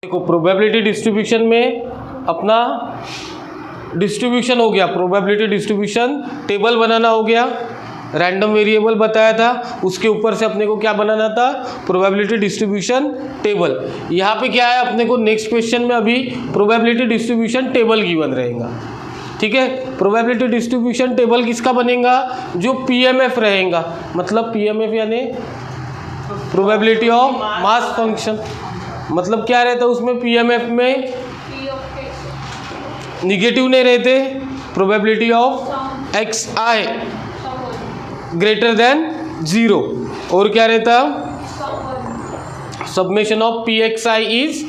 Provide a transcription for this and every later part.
देखो probability distribution में अपना डिस्ट्रीब्यूशन हो गया, प्रोबेबिलिटी डिस्ट्रीब्यूशन टेबल बनाना हो गया, रैंडम वेरिएबल बताया था, उसके ऊपर से अपने को क्या बनाना था, प्रोबेबिलिटी डिस्ट्रीब्यूशन टेबल। यहाँ पे क्या है अपने को नेक्स्ट क्वेश्चन में अभी प्रोबेबिलिटी डिस्ट्रीब्यूशन टेबल गिवन रहेगा। ठीक है, प्रोबेबिलिटी डिस्ट्रीब्यूशन टेबल किसका बनेगा, जो पीएमएफ रहेगा, मतलब पीएमएफ यानी प्रोबेबिलिटी ऑफ मास फंक्शन। मतलब क्या रहता है उसमें, पीएमएफ में निगेटिव नहीं रहते, probability of X I greater than 0, और क्या रहता, summation of P x I is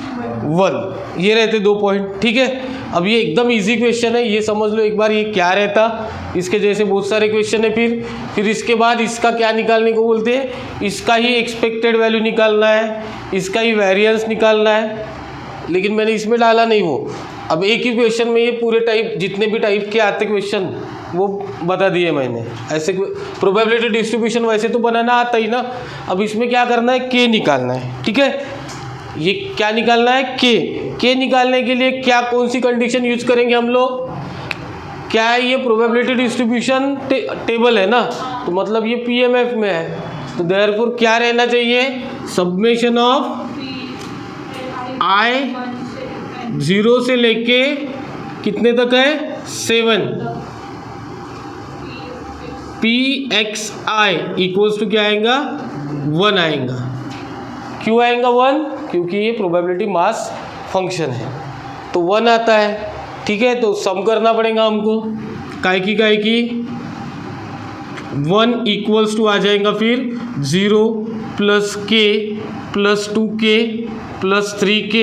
1। ये रहते 2 पॉइंट। ठीक है, अब ये एकदम इजी क्वेश्चन है, ये समझ लो एक बार ये क्या रहता, इसके जैसे बहुत सारे क्वेश्चन है। फिर इसके बाद इसका क्या निकालने को बोलते हैं, इसका ही एक्सपेक्टेड वैल्यू निकालना है, इसका ही वेरिएंस निकालना है, लेकिन मैंने इसमें डाला नहीं वो। अब एक ही क्वेश्चन में ये पूरे टाइप जितने भी टाइप के आते क्वेश्चन वो बता दिए मैंने। ऐसे प्रोबेबिलिटी डिस्ट्रीब्यूशन वैसे तो बनाना आता ही ना, अब इसमें क्या करना है, के निकालना है। ठीक है, ये क्या निकालना है, के निकालने के लिए क्या कौन सी कंडीशन यूज करेंगे हम लोग, क्या है ये प्रोबेबिलिटी डिस्ट्रीब्यूशन टेबल है ना, तो मतलब ये पीएमएफ में है, तो देयरफॉर क्या रहना चाहिए, सब्मेशन ऑफ आई 0 से लेके कितने तक है 7, P x i equals to क्या आएगा 1 आएगा। क्यों आएगा 1, क्योंकि ये प्रोबेबिलिटी मास फंक्शन है तो 1 आता है। ठीक है, तो सम करना पड़ेगा हमको, काय की 1 इक्वल्स टू आ जाएगा फिर 0 प्लस के plus 2k plus 3k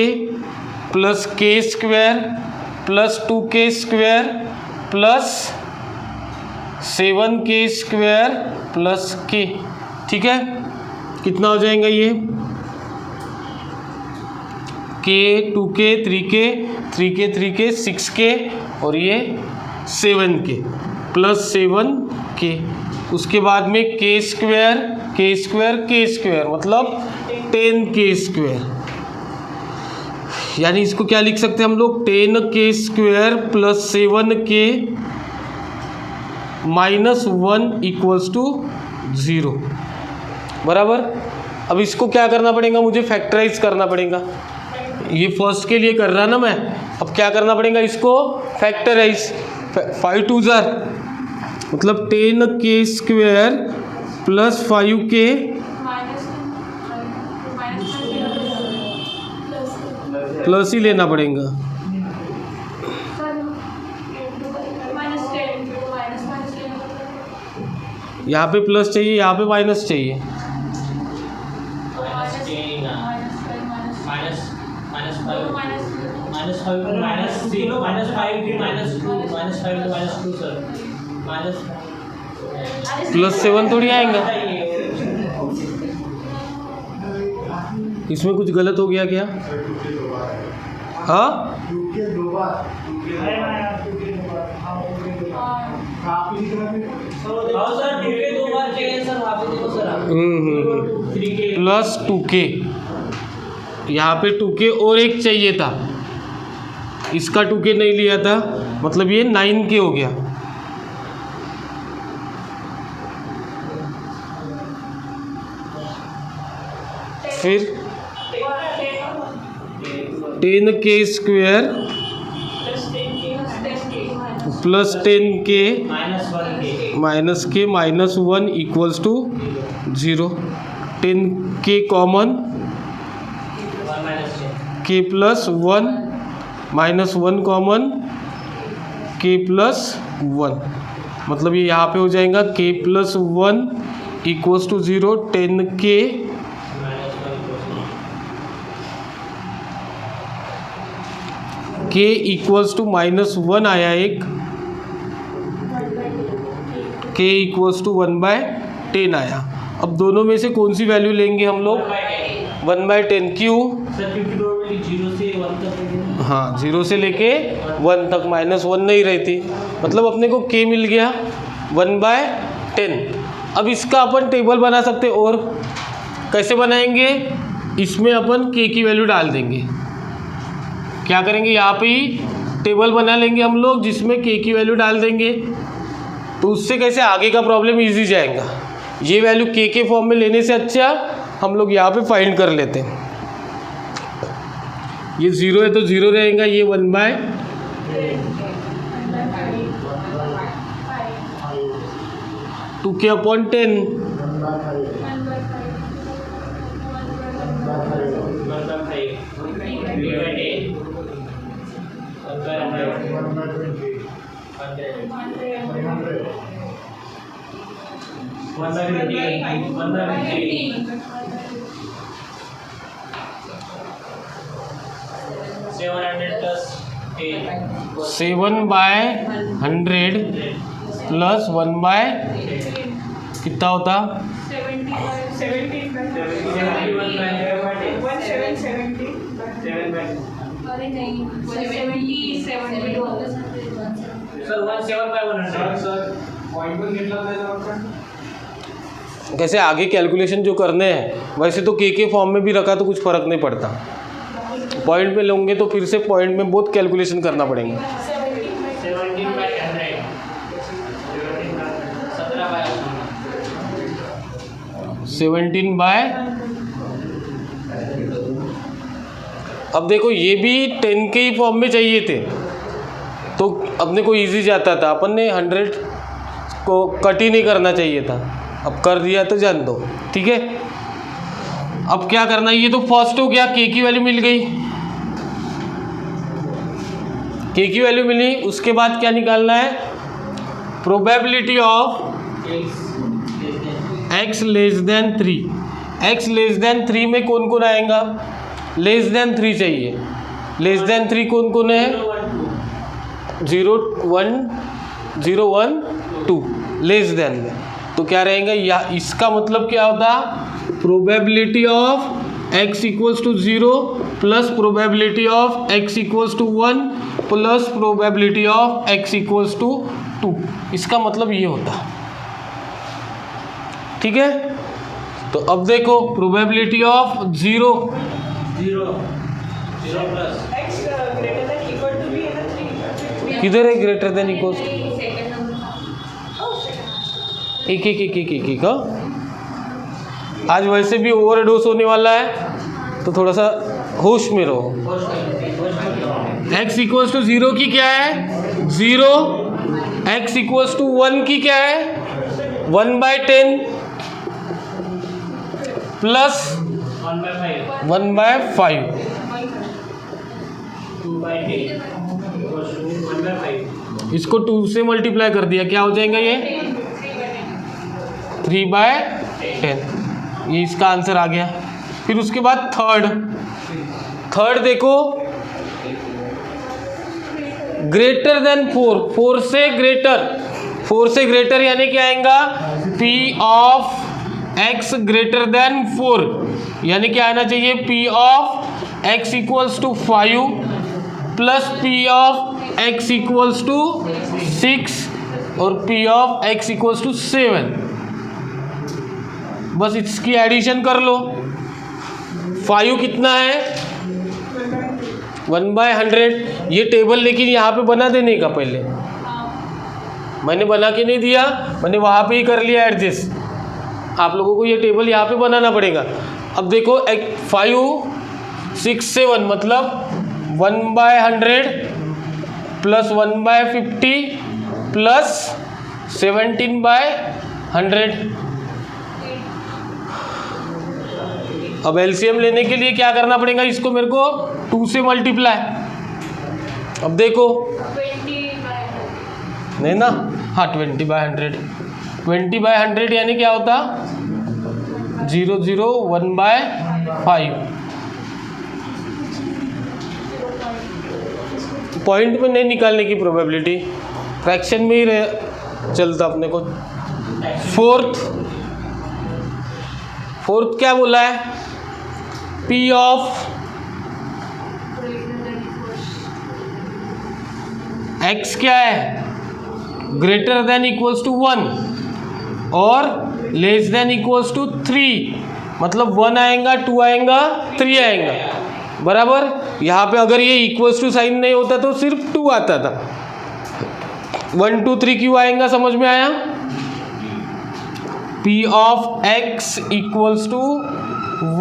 plus k square plus 2k square plus 7k square plus k। ठीक है, कितना हो जाएगा ये, k 2k 3k 6k और ये 7k प्लस 7k, उसके बाद में k स्क्वायर मतलब 10k स्क्वायर, यानी इसको क्या लिख सकते हैं हम लोग, 10k square plus 7k minus 1 equals to 0 बराबर। अब इसको क्या करना पड़ेगा, मुझे फैक्टराइज करना पड़ेगा, ये फर्स्ट के लिए कर रहा ना मैं, अब क्या करना पड़ेगा, इसको फैक्टराइज, 5 2 जार मतलब 10k square plus 5k plus ही लेना पड़ेगा, यहाँ पे प्लस चाहिए, यहाँ पे माइनस चाहिए, प्लस 7 थोड़ी आएगा, इसमें कुछ गलत हो गया क्या, हाँ प्लस 2k, यहाँ पे 2k और एक चाहिए था, इसका 2k नहीं लिया था, मतलब ये 9k हो गया। फिर 10k square plus 10k minus k minus 1 equals to 0, 10k common, k plus 1 minus 1 common, k plus 1, मतलब ये यहाँ पे हो जाएगा k plus 1 equals to 0, 10k k equals to minus 1 आया एक, k इक्वल्स टू 1/10 आया। अब दोनों में से कौन सी वैल्यू लेंगे हम लोग, 1/10, क्यों, हाँ 0 से लेके 1 तक माइनस 1 नहीं रहती, मतलब अपने को k मिल गया 1/10। अब इसका अपन टेबल बना सकते, और कैसे बनाएंगे, इसमें अपन k की वैल्यू डाल देंगे, क्या करेंगे, यहाँ पे ही टेबल बना लेंगे हम लोग जिसमें k की वैल्यू डाल देंगे। तो उससे कैसे आगे का प्रॉब्लम इजी जाएगा। ये वैल्यू k के फॉर्म में लेने से अच्छा हम लोग यहाँ पे फाइंड कर लेते हैं। ये 0 है तो 0 रहेगा, ये 1/2k/10 7/100 प्लस 1/, कितना होता, 175 कैसे आगे कैलकुलेशन जो करने हैं वैसे तो k के फॉर्म में भी रखा तो कुछ फ़र्क नहीं पड़ता, पॉइंट में लेंगे तो फिर से पॉइंट में बहुत कैलकुलेशन करना पड़ेगा। 17/, अब देखो ये भी 10 के ही फॉर्म में चाहिए थे तो अपने को इजी जाता था, अपन ने 100 को कट ही नहीं करना चाहिए था, अब कर दिया तो जान दो, ठीक है। अब क्या करना है, ये तो फर्स्ट हो गया, k की वैल्यू मिल गई, k की वैल्यू मिली, उसके बाद क्या निकालना है, probability of x less then 3। x less then 3 में कौन कौन आएगा, लेस देन 3 चाहिए, लेस देन 3 कौन कौन है, 0 1 0 1 2 लेस देन में, तो क्या रहेगा, या इसका मतलब क्या होता, probability of x equals to 0 plus probability of x equals to 1 plus probability of x equals to 2, इसका मतलब ये होता, ठीक है। तो अब देखो probability of 0 plus x greater than equal to भी है ना 3, किधर है ग्रेटर देन इक्वल्स, एक आज वैसे भी ओवरडोज होने वाला है तो थोड़ा सा होश में रहो। x इक्वल्स टू 0 की क्या है 0, x इक्वल्स टू 1 की क्या है 1/10 प्लस 1/5 इसको 2 से मल्टीप्लाई कर दिया, क्या हो जाएगा ये 3/10, ये इसका आंसर आ गया। फिर उसके बाद थर्ड देखो, ग्रेटर देन 4 से ग्रेटर यानी क्या आएगा, P of x greater than 4 यानी क्या आना चाहिए, P of x equals to 5 plus P of x equals to 6 और P of x equals to 7, बस इसकी एडिशन कर लो। 5 कितना है 1/100, ये टेबल लेकिन यहाँ पे बना देने का, पहले मैंने बना के नहीं दिया, मैंने वहाँ पे ही कर लिया एडजस्ट, आप लोगों को ये टेबल यहाँ पे बनाना पड़ेगा। अब देखो 5 6 7 मतलब 1/100 प्लस 1/50 प्लस 17/100। अब एलसीएम लेने के लिए क्या करना पड़ेगा, इसको मेरे को 2 से मल्टीप्लाई, अब देखो 20/100 नहीं ना, हाँ 20/100, 20/100 यानी क्या होता 0 0 1/5, पॉइंट में नहीं निकालने की प्रोबेबिलिटी, फ्रैक्शन में ही चलता अपने को। फोर्थ क्या बोला है, P ऑफ x क्या है ग्रेटर देन इक्वल्स टू 1 और लेस देन इक्वल्स टू 3, मतलब 1 आएगा 2 आएगा 3 आएगा, बराबर। यहाँ पे अगर ये इक्वल्स टू साइन नहीं होता तो सिर्फ 2 आता था। 1 2 3 क्यों आएगा, समझ में आया? P of x equals to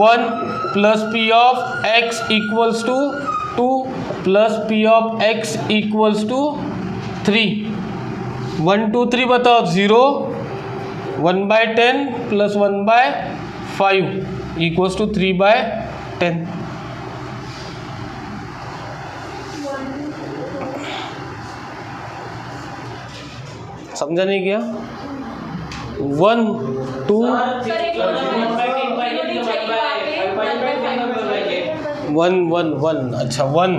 1 plus P of x equals to 2 plus P of x equals to 3। 1 2 3 बताओ। 0 1/10 प्लस 1/5 इक्वल्स टू 3/10। समझा नहीं क्या? 1 2 1 1 1 अच्छा 1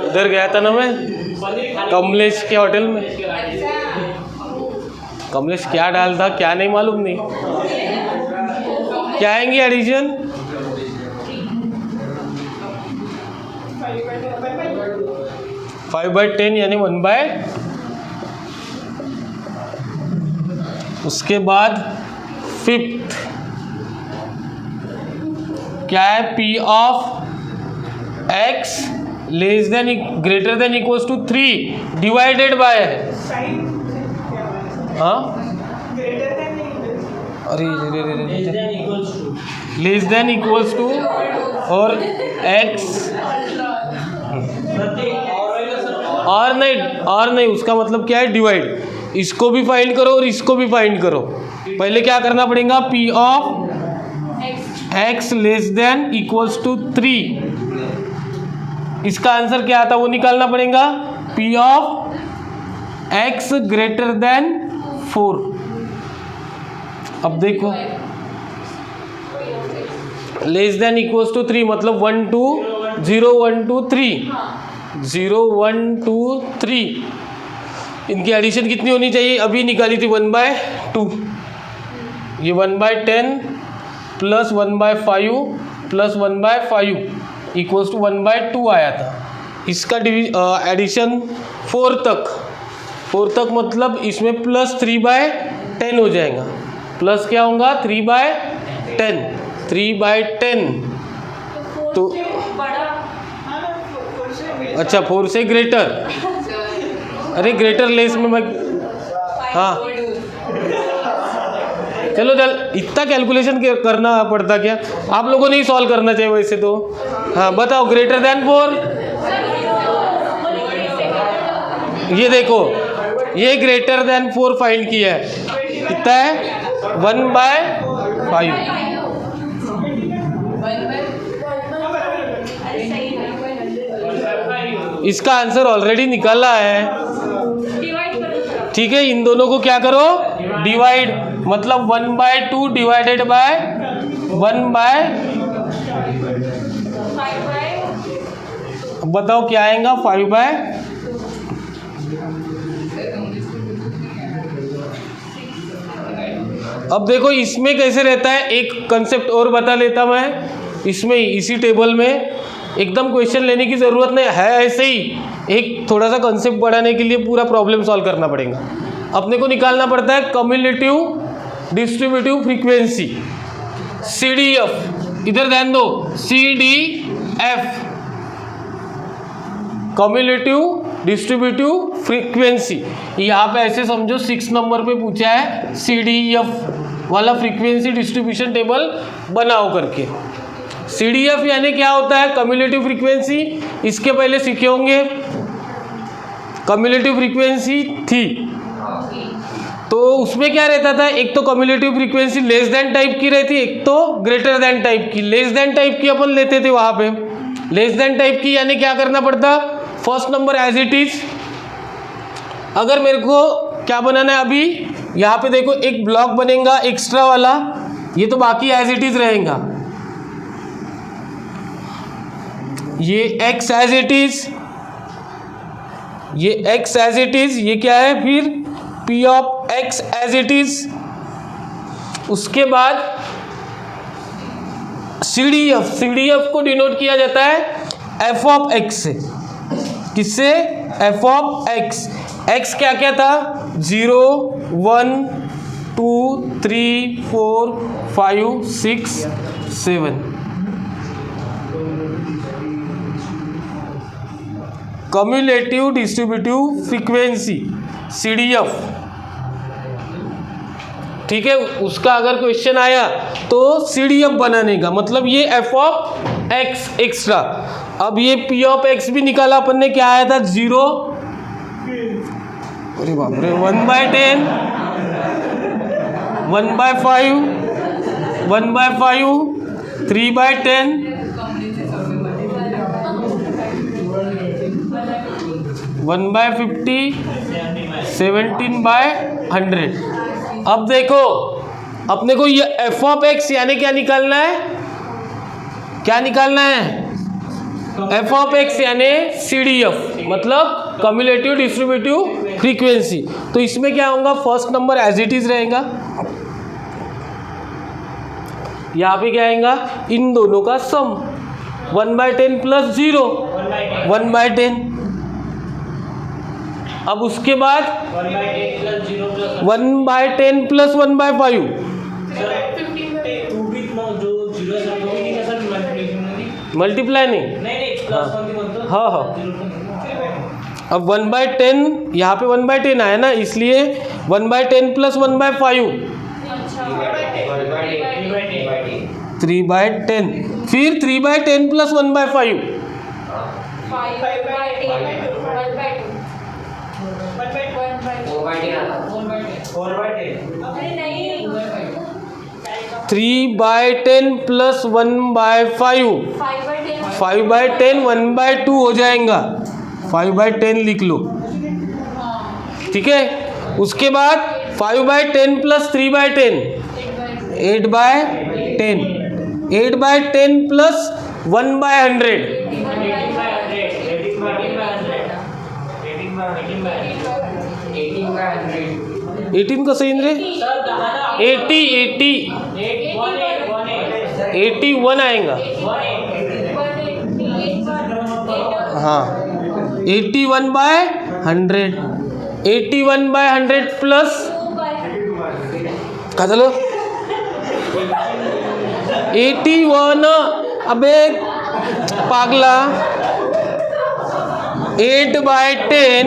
उधर गया था ना मैं, कमलेश के होटल में। कमलेश क्या डालता क्या नहीं मालूम नहीं। क्या आएंगे एडिशन? 5/10 यानी 1/। उसके बाद 5th क्या है? P of x less than greater than equals to 3 divided by है। हाँ अरे लेस देन इक्वल्स टू और x और नहीं उसका मतलब क्या है? डिवाइड। इसको भी फाइंड करो और इसको भी फाइंड करो। पहले क्या करना पड़ेगा? P of x less than equals to 3। इसका आंसर क्या आता वो निकालना पड़ेगा। P of x greater than 4। अब देखो लेस देन इक्वल्स टू 3 मतलब 1 2 0 1 2 3 0 1 2 3। इनकी एडिशन कितनी होनी चाहिए? अभी निकाली थी 1/2। ये 1/10 प्लस 1/5 प्लस 1/5 इक्वल्स टू 1/2 आया था। इसका एडिशन 4 तक मतलब इसमें प्लस 3/10 हो जाएगा। प्लस क्या होगा? 3/10 3/10 तो अच्छा 4 से ग्रेटर। अरे ग्रेटर लेस में मैं हाँ चलो इतना कैलकुलेशन करना पड़ता क्या? आप लोगों ने ही सॉल्व करना चाहिए वैसे तो। हाँ बताओ ग्रेटर देन 4। ये देखो ये ग्रेटर देन 4 फाइंड किया है। कितना है? 1/5। इसका आंसर ऑलरेडी निकाला है। ठीक है इन दोनों को क्या करो? डिवाइड। मतलब 1/2 डिवाइडेड बाय 1/। बताओ क्या आएगा? 5/। अब देखो इसमें कैसे रहता है, एक कंसेप्ट और बता लेता मैं। इसमें इसी टेबल में एकदम क्वेश्चन लेने की ज़रूरत नहीं है, ऐसे ही एक थोड़ा सा कंसेप्ट बढ़ाने के लिए पूरा प्रॉब्लम सॉल्व करना पड़ेगा। अपने को निकालना पड़ता है कम्युलेटिव डिस्ट्रीब्यूटिव फ्रीक्वेंसी CDF। इधर ध्यान दो CDF कम्युलेटिव डिस्ट्रीब्यूटिव फ्रीक्वेंसी। यहाँ पे ऐसे समझो 6 नंबर पे पूछा है CDF वाला फ्रीक्वेंसी डिस्ट्रीब्यूशन टेबल बनाओ करके। CDF यानी क्या होता है? Cumulative frequency. इसके पहले सीखे होंगे कम्युलेटिव फ्रीक्वेंसी थी तो उसमें क्या रहता था? एक तो cumulative frequency less than type की रहती, एक तो ग्रेटर देन टाइप की। लेस देन टाइप की अपन लेते थे वहाँ पे। लेस देन टाइप की यानी क्या करना पड़ता? First number as it is. अगर मेरे को क्या बनाना है अभी, यहाँ पे देखो एक ब्लॉक बनेगा एक्स्ट्रा वाला, ये तो बाकी एज इट इज रहेगा। ये x एज इट इज, ये x एज इट इज, ये क्या है फिर P of x as it is. उसके बाद CDF को डिनोट किया जाता है एफ ऑफ एक्स से। किससे? F of x. एक्स क्या क्या था? 0 1 2 3 4 5 6 7। कम्युलेटिव डिस्ट्रीब्यूटिव फ्रीक्वेंसी CDF, ठीक है। उसका अगर क्वेश्चन आया तो CDF बनाने का मतलब ये एफ ऑफ एक्स एक्स्ट्रा। अब ये पी ऑफ एक्स भी निकाला अपन ने, क्या आया था? 0, अरे बाप रे, 1/10, 1/5, 1/5, 3/10, 1/50, 17/100। अब देखो अपने को ये एफ ऑफ एक्स यानी क्या निकालना है? क्या निकालना है? एफ ऑफ एक्स यानी CDF मतलब कम्युलेटिव डिस्ट्रीब्यूटिव फ्रीक्वेंसी। तो इसमें क्या होगा? First number as it is रहेगा, यहाँ पे क्या आएगा? इन दोनों का सम 1/10 प्लस 0 1/10। अब उसके बाद 1/10 प्लस 1/5 मल्टीप्लाई नहीं, हाँ हाँ। अब 1/10 यहाँ पे 1/10 आया ना, इसलिए 1/10 प्लस 1/5 3/10, फिर 3/10 प्लस 1/5 3/10 प्लस 1/5 5/10 1/2 हो जाएगा। 5/10 लिख लो, ठीक है। उसके बाद 5/10 प्लस 3/10 8/10, 8/10 प्लस 1/100 18 का सही रे? 81 आएगा, हाँ 81/100, 81/100 प्लस कहा चलो 81, अबे पागला 8/10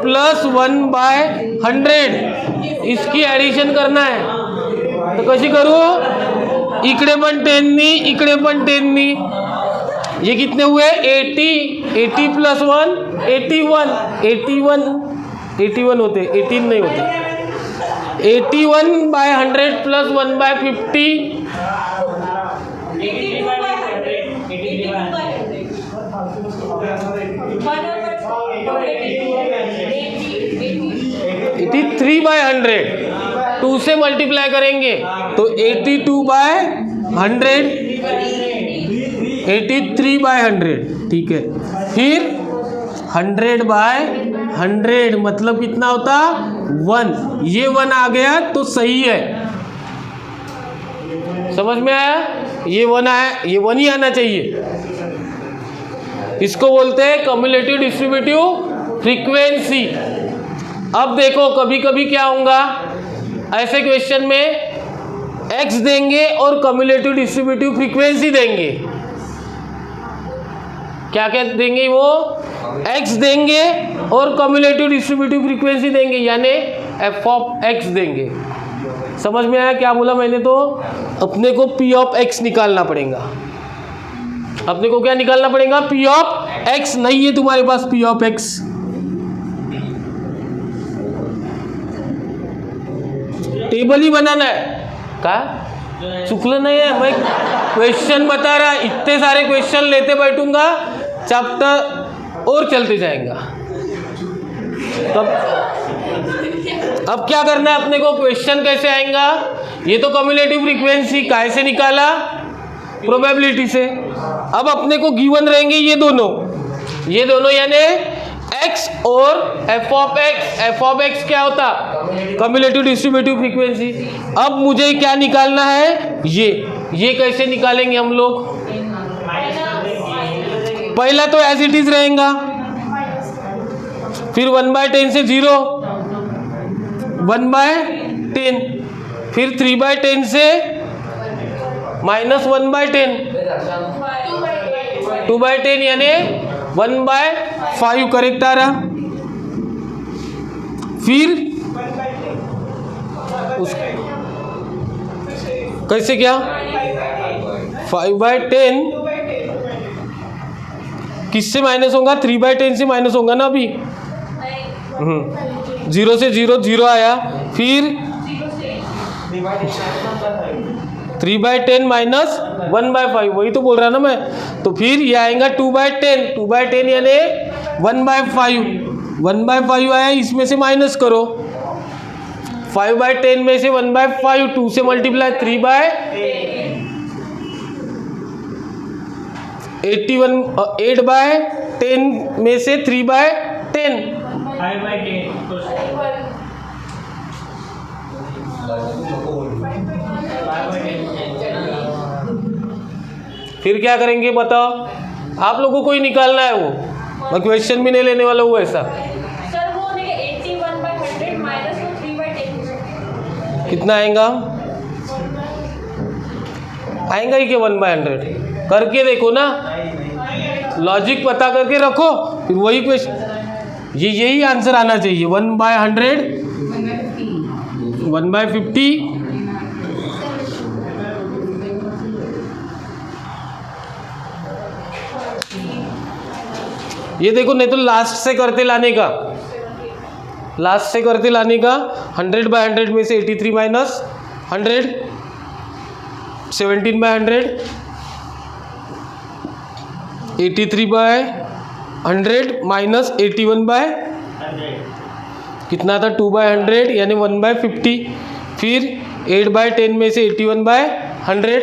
प्लस 1/100 इसकी ॲडिशन करना आहे। तर कशी करू? इकडे पण 10 नी, इकडे पण 10 नी, ये कितने हुए? 80 प्लस 1 81 होते, 18 नहीं होते। 81/100 प्लस 1/50 83/100 2 से मल्टीप्लाई करेंगे तो 82/100 83/100, ठीक है। फिर 100/100 मतलब कितना होता? 1। ये 1 आ गया तो सही है, समझ में आया? ये 1 आया, ये 1 ही आना चाहिए। इसको बोलते हैं कम्युलेटिव डिस्ट्रीब्यूटिव फ्रीक्वेंसी। अब देखो कभी कभी क्या होगा, ऐसे क्वेश्चन में x देंगे और कम्युलेटिव डिस्ट्रीब्यूटिव फ्रीक्वेंसी देंगे। क्या क्या देंगे? वो x देंगे और कम्युलेटिव डिस्ट्रीब्यूटिव फ्रीक्वेंसी देंगे, यानी f ऑफ x देंगे। समझ में आया क्या बोला मैंने? तो अपने को p ऑफ x निकालना पड़ेगा। अपने को क्या निकालना पड़ेगा? p of x। नहीं है तुम्हारे पास p ऑफ x, टेबल ही बनाना है। का चुकलं नहीं है, मैं क्वेश्चन बता रहा। इतने सारे क्वेश्चन लेते बैठूंगा, चैप्टर और चलते जाएगा। तब अब क्या करना है अपने को? क्वेश्चन कैसे आएगा? ये तो कम्युलेटिव फ्रीक्वेंसी कैसे निकाला? प्रोबेबिलिटी से। अब अपने को गिवन रहेंगे ये दोनों यानी x और f of x। f of x क्या होता? Cumulative distributive frequency. अब मुझे क्या निकालना है? ये कैसे निकालेंगे हम लोग? पहला तो एज इट इज रहेगा, फिर 1/10 से 0, 1/10, फिर 3/10 से -1/10, 2/10 यानी 1/5 करेक्ट आ रहा। फिर उस कैसे क्या 5/10 किससे माइनस होगा? 3/10 से माइनस होगा ना अभी। 0 से 0 0 आया, फिर 3/10 माइनस 1/5, वही तो बोल रहा ना मैं। तो फिर ये आएगा 2/10, 2/10 यानी 1/5, 1/5 आया, इसमें से माइनस करो 5/10 में से 1/5, 2 से मल्टीप्लाई 8/10 में से 3/10, 5/10 फिर क्या करेंगे बताओ? आप लोगों को ही निकालना है वो, मैं क्वेश्चन भी नहीं लेने वाला हूँ ऐसा। सर वो नहीं 81/100 माइनस 3/10 कितना आएगा? आएगा ही क्या 1/100? करके देखो ना, लॉजिक पता करके रखो, फिर वही क्वेश्चन, यही आंसर आना चाहिए। 1/100, 1/50, ये देखो, नहीं तो लास्ट से करते लाने का, लास्ट से करते लाने का। 100/100 में से 83 माइनस 100, 17/100, 83/100 माइनस 81/, कितना था? 2/100 यानी 1/50, फिर 8/10 में से 81/100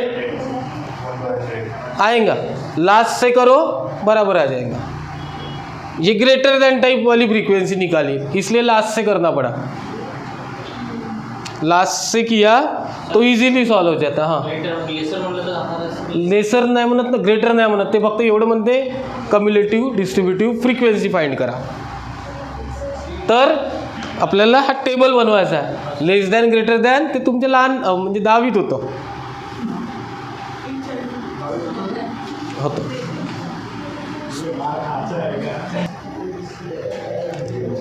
आएगा। लास्ट से करो, बराबर आ जाएगा। ये ग्रेटर देन टाइप वाली फ्रीक्वेंसी निकाली, इसलिए लास्ट से करना पड़ा। लास्ट से किया तो इझिली सॉल्व हो जाता। हां, लेसर नाही म्हणत ना, ग्रेटर नाही म्हणत, ते फक्त एवढं म्हणते कम्युलेटिव्ह डिस्ट्रीब्युटिव्ह फ्रिक्वेन्सी फाइंड करा। तर आपल्याला हा टेबल बनवायचा आहे। लेस दॅन ग्रेटर दॅन ते तुमच्या लहान म्हणजे 10वीत होतं।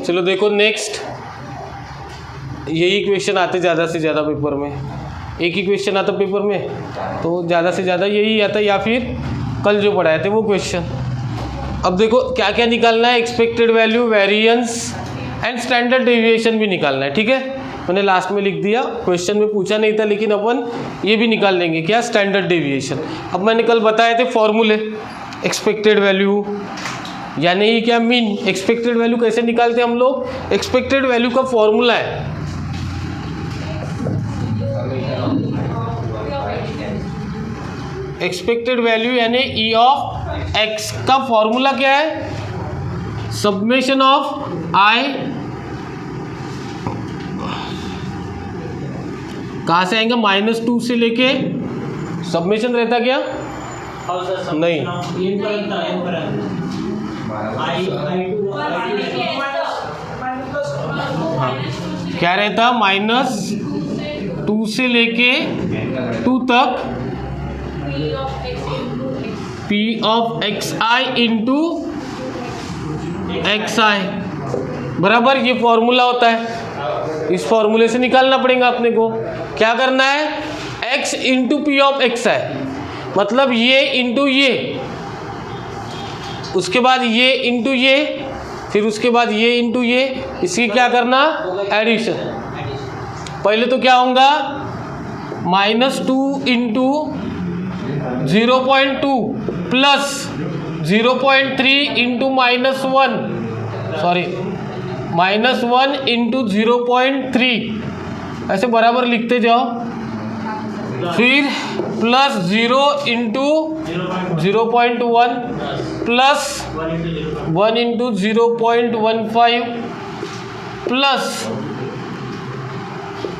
चलो देखो नेक्स्ट, यही क्वेश्चन आते ज़्यादा से ज़्यादा पेपर में, एक ही क्वेश्चन आता पेपर में, तो ज़्यादा से ज़्यादा यही आता, या फिर कल जो पढ़ाए थे वो क्वेश्चन। अब देखो क्या क्या निकालना है, expected value, variance and standard deviation भी निकालना है। ठीक है, मैंने लास्ट में लिख दिया, क्वेश्चन में पूछा नहीं था, लेकिन अपन ये भी निकाल लेंगे क्या, स्टैंडर्ड डेविएशन। अब मैंने कल बताए थे फॉर्मूले, एक्सपेक्टेड वैल्यू यानी ये क्या, मीन। एक्सपेक्टेड वैल्यू कैसे निकालते हैं हम लोग? एक्सपेक्टेड वैल्यू का फॉर्मूला है एक्सपेक्टेड वैल्यू यानी ई ऑफ एक्स का फॉर्मूला क्या है? सब्मेशन ऑफ आई, कहाँ से आएंगे? -2 से लेके सब्मेशन रहता क्या? नहीं, क्या रहता? -2 से लेके 2 तक P of xi into xi बराबर, ये फॉर्मूला होता है। इस फॉर्मूले से निकालना पड़ेगा अपने को। क्या करना है? x into P of xi, मतलब ये इंटू ये, उसके बाद ये इंटू ये, फिर उसके बाद ये इंटू ये, इसकी क्या करना? एडिशन। पहले तो क्या होगा? -2 into 0.2 plus 0.3 into -1, sorry -1 into 0.3, ऐसे बराबर लिखते जाओ। फिर plus 0 into 0.1 plus 1 into 0.15 plus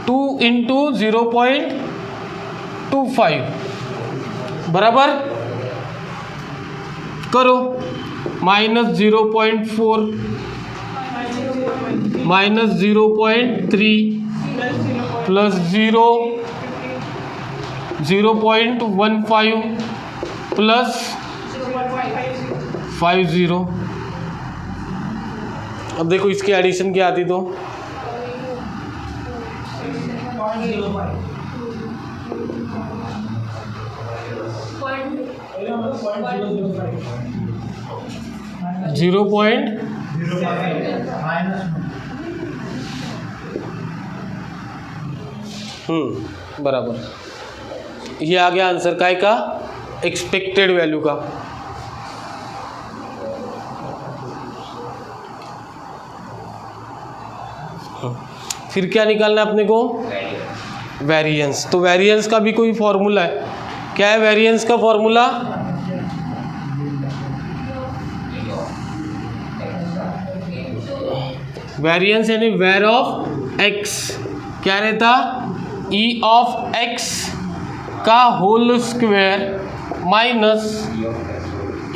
2 into 0.25 बराबर करो। Minus 0.4 minus 0.3 plus 0.15 plus 50। अब देखो इसकी एडिशन क्या आती तो 0. बराबर। ये आ गया आंसर काय का, एक्सपेक्टेड वैल्यू का। फिर क्या निकालना है अपने को, वेरिएंस। तो वेरिएंस का भी कोई फॉर्मूला है, क्या है वेरिएंस का फॉर्मूला, वेरिएंस यानी वेर ऑफ एक्स, क्या रहता, ई ऑफ एक्स का whole square minus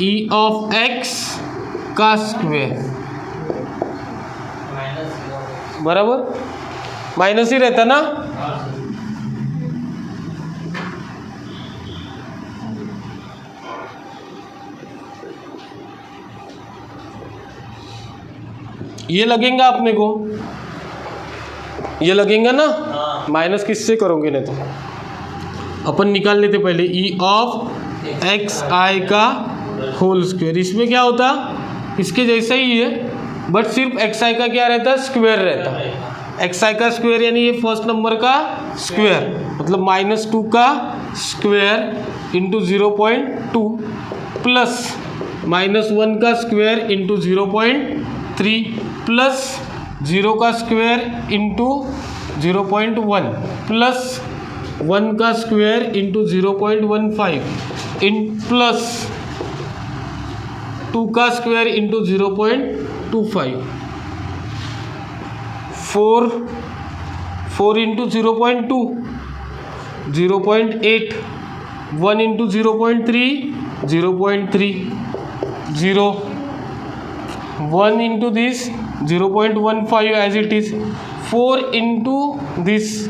E of x का स्क्वायर, बराबर, माइनस ही रहता ना। ये लगेगा अपने को, ये लगेगा ना, माइनस किससे करोगे नहीं तो अपन निकाल लेते पहले ई ऑफ एक्स आई का होल स्क्वायर। इसमें क्या होता, इसके जैसा ही है बट सिर्फ एक्स आई का क्या रहता, स्क्वायर रहता। एक्स आई का स्क्वायर यानी ये फर्स्ट नंबर का स्क्वायर, मतलब -2 का स्क्वायर इंटू 0.2 प्लस -1 का स्क्वायर इंटू 0.3 प्लस 0 का स्क्वायर इंटू 0.1 प्लस 1 का स्क्वायर इंटू 0.15 इन प्लस 2 का square into 0.25 4 into 0.2 0.8 1 into 0.3 0.3 0 1 into this 0.15 as it is, 4 into this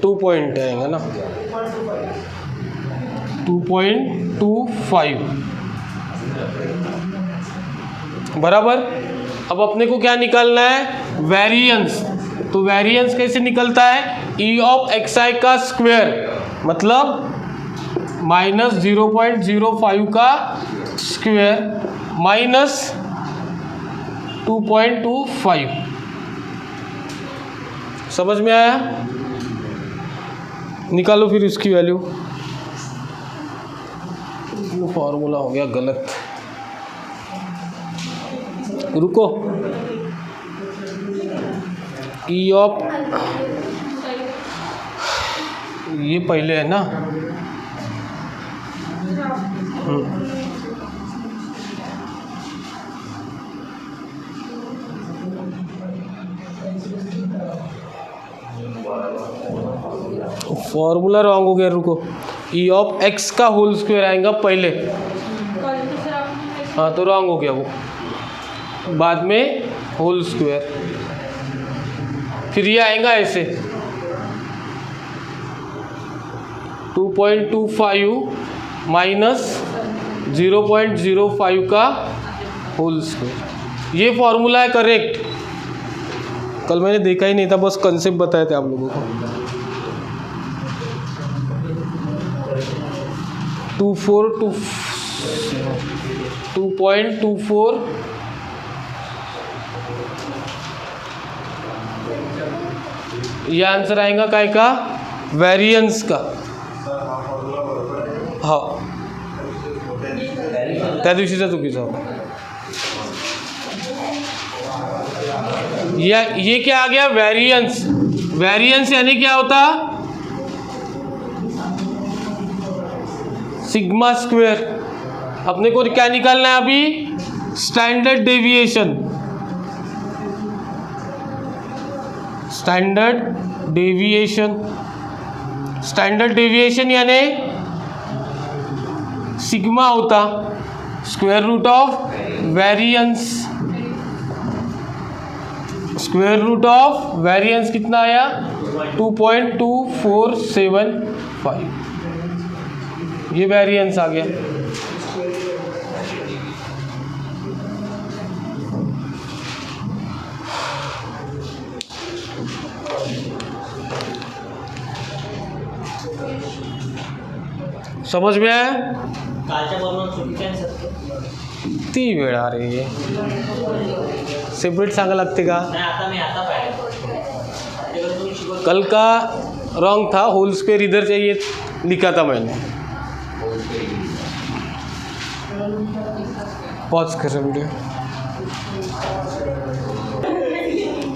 2 point आएगा ना 2.25 बराबर। अब अपने को क्या निकालना है, वेरिएंस। तो वेरिएंस कैसे निकलता है, ई ऑफ एक्स आई का स्क्वायर मतलब -0.05 का स्क्वायर माइनस 2.25। समझ में आया, निकालो फिर इसकी वैल्यू। फॉर्मूला हो गया गलत, रुको, ई ऑफ ये पहले है ना, फॉर्मूला रॉन्ग हो गया, रुको, ई ऑफ एक्स का होल स्क्वायर आएगा पहले, हाँ तो रॉन्ग हो गया वो, बाद में होल स्क्वायर, फिर ये आएगा ऐसे 2.25 माइनस 0.05 का होल स्क्वायर। ये फॉर्मूला है करेक्ट, कल मैंने देखा ही नहीं था, बस कंसेप्ट बताए थे आप लोगों को। 2.24 ये आंसर आएगा काय का, वेरिएंस का। हाँ त्या दिवशीचा चुकीचा होता। ये क्या आ गया, वेरिएंस। वेरिएंस यानी क्या होता, सिग्मा स्क्वायर। अपने को क्या निकालना है अभी, standard deviation, standard deviation, standard deviation यानी सिग्मा होता square root of variance, square root of variance कितना आया 2.2475, ये वेरिएंस आ गया। समझ में आया? ती वेळ अरे सेपरेट सांगा लागते का? कल का रॉन्ग था, होल स्क्वायर इधर चाहिए लिखा था मैंने। पॉज कर रहे वीडियो।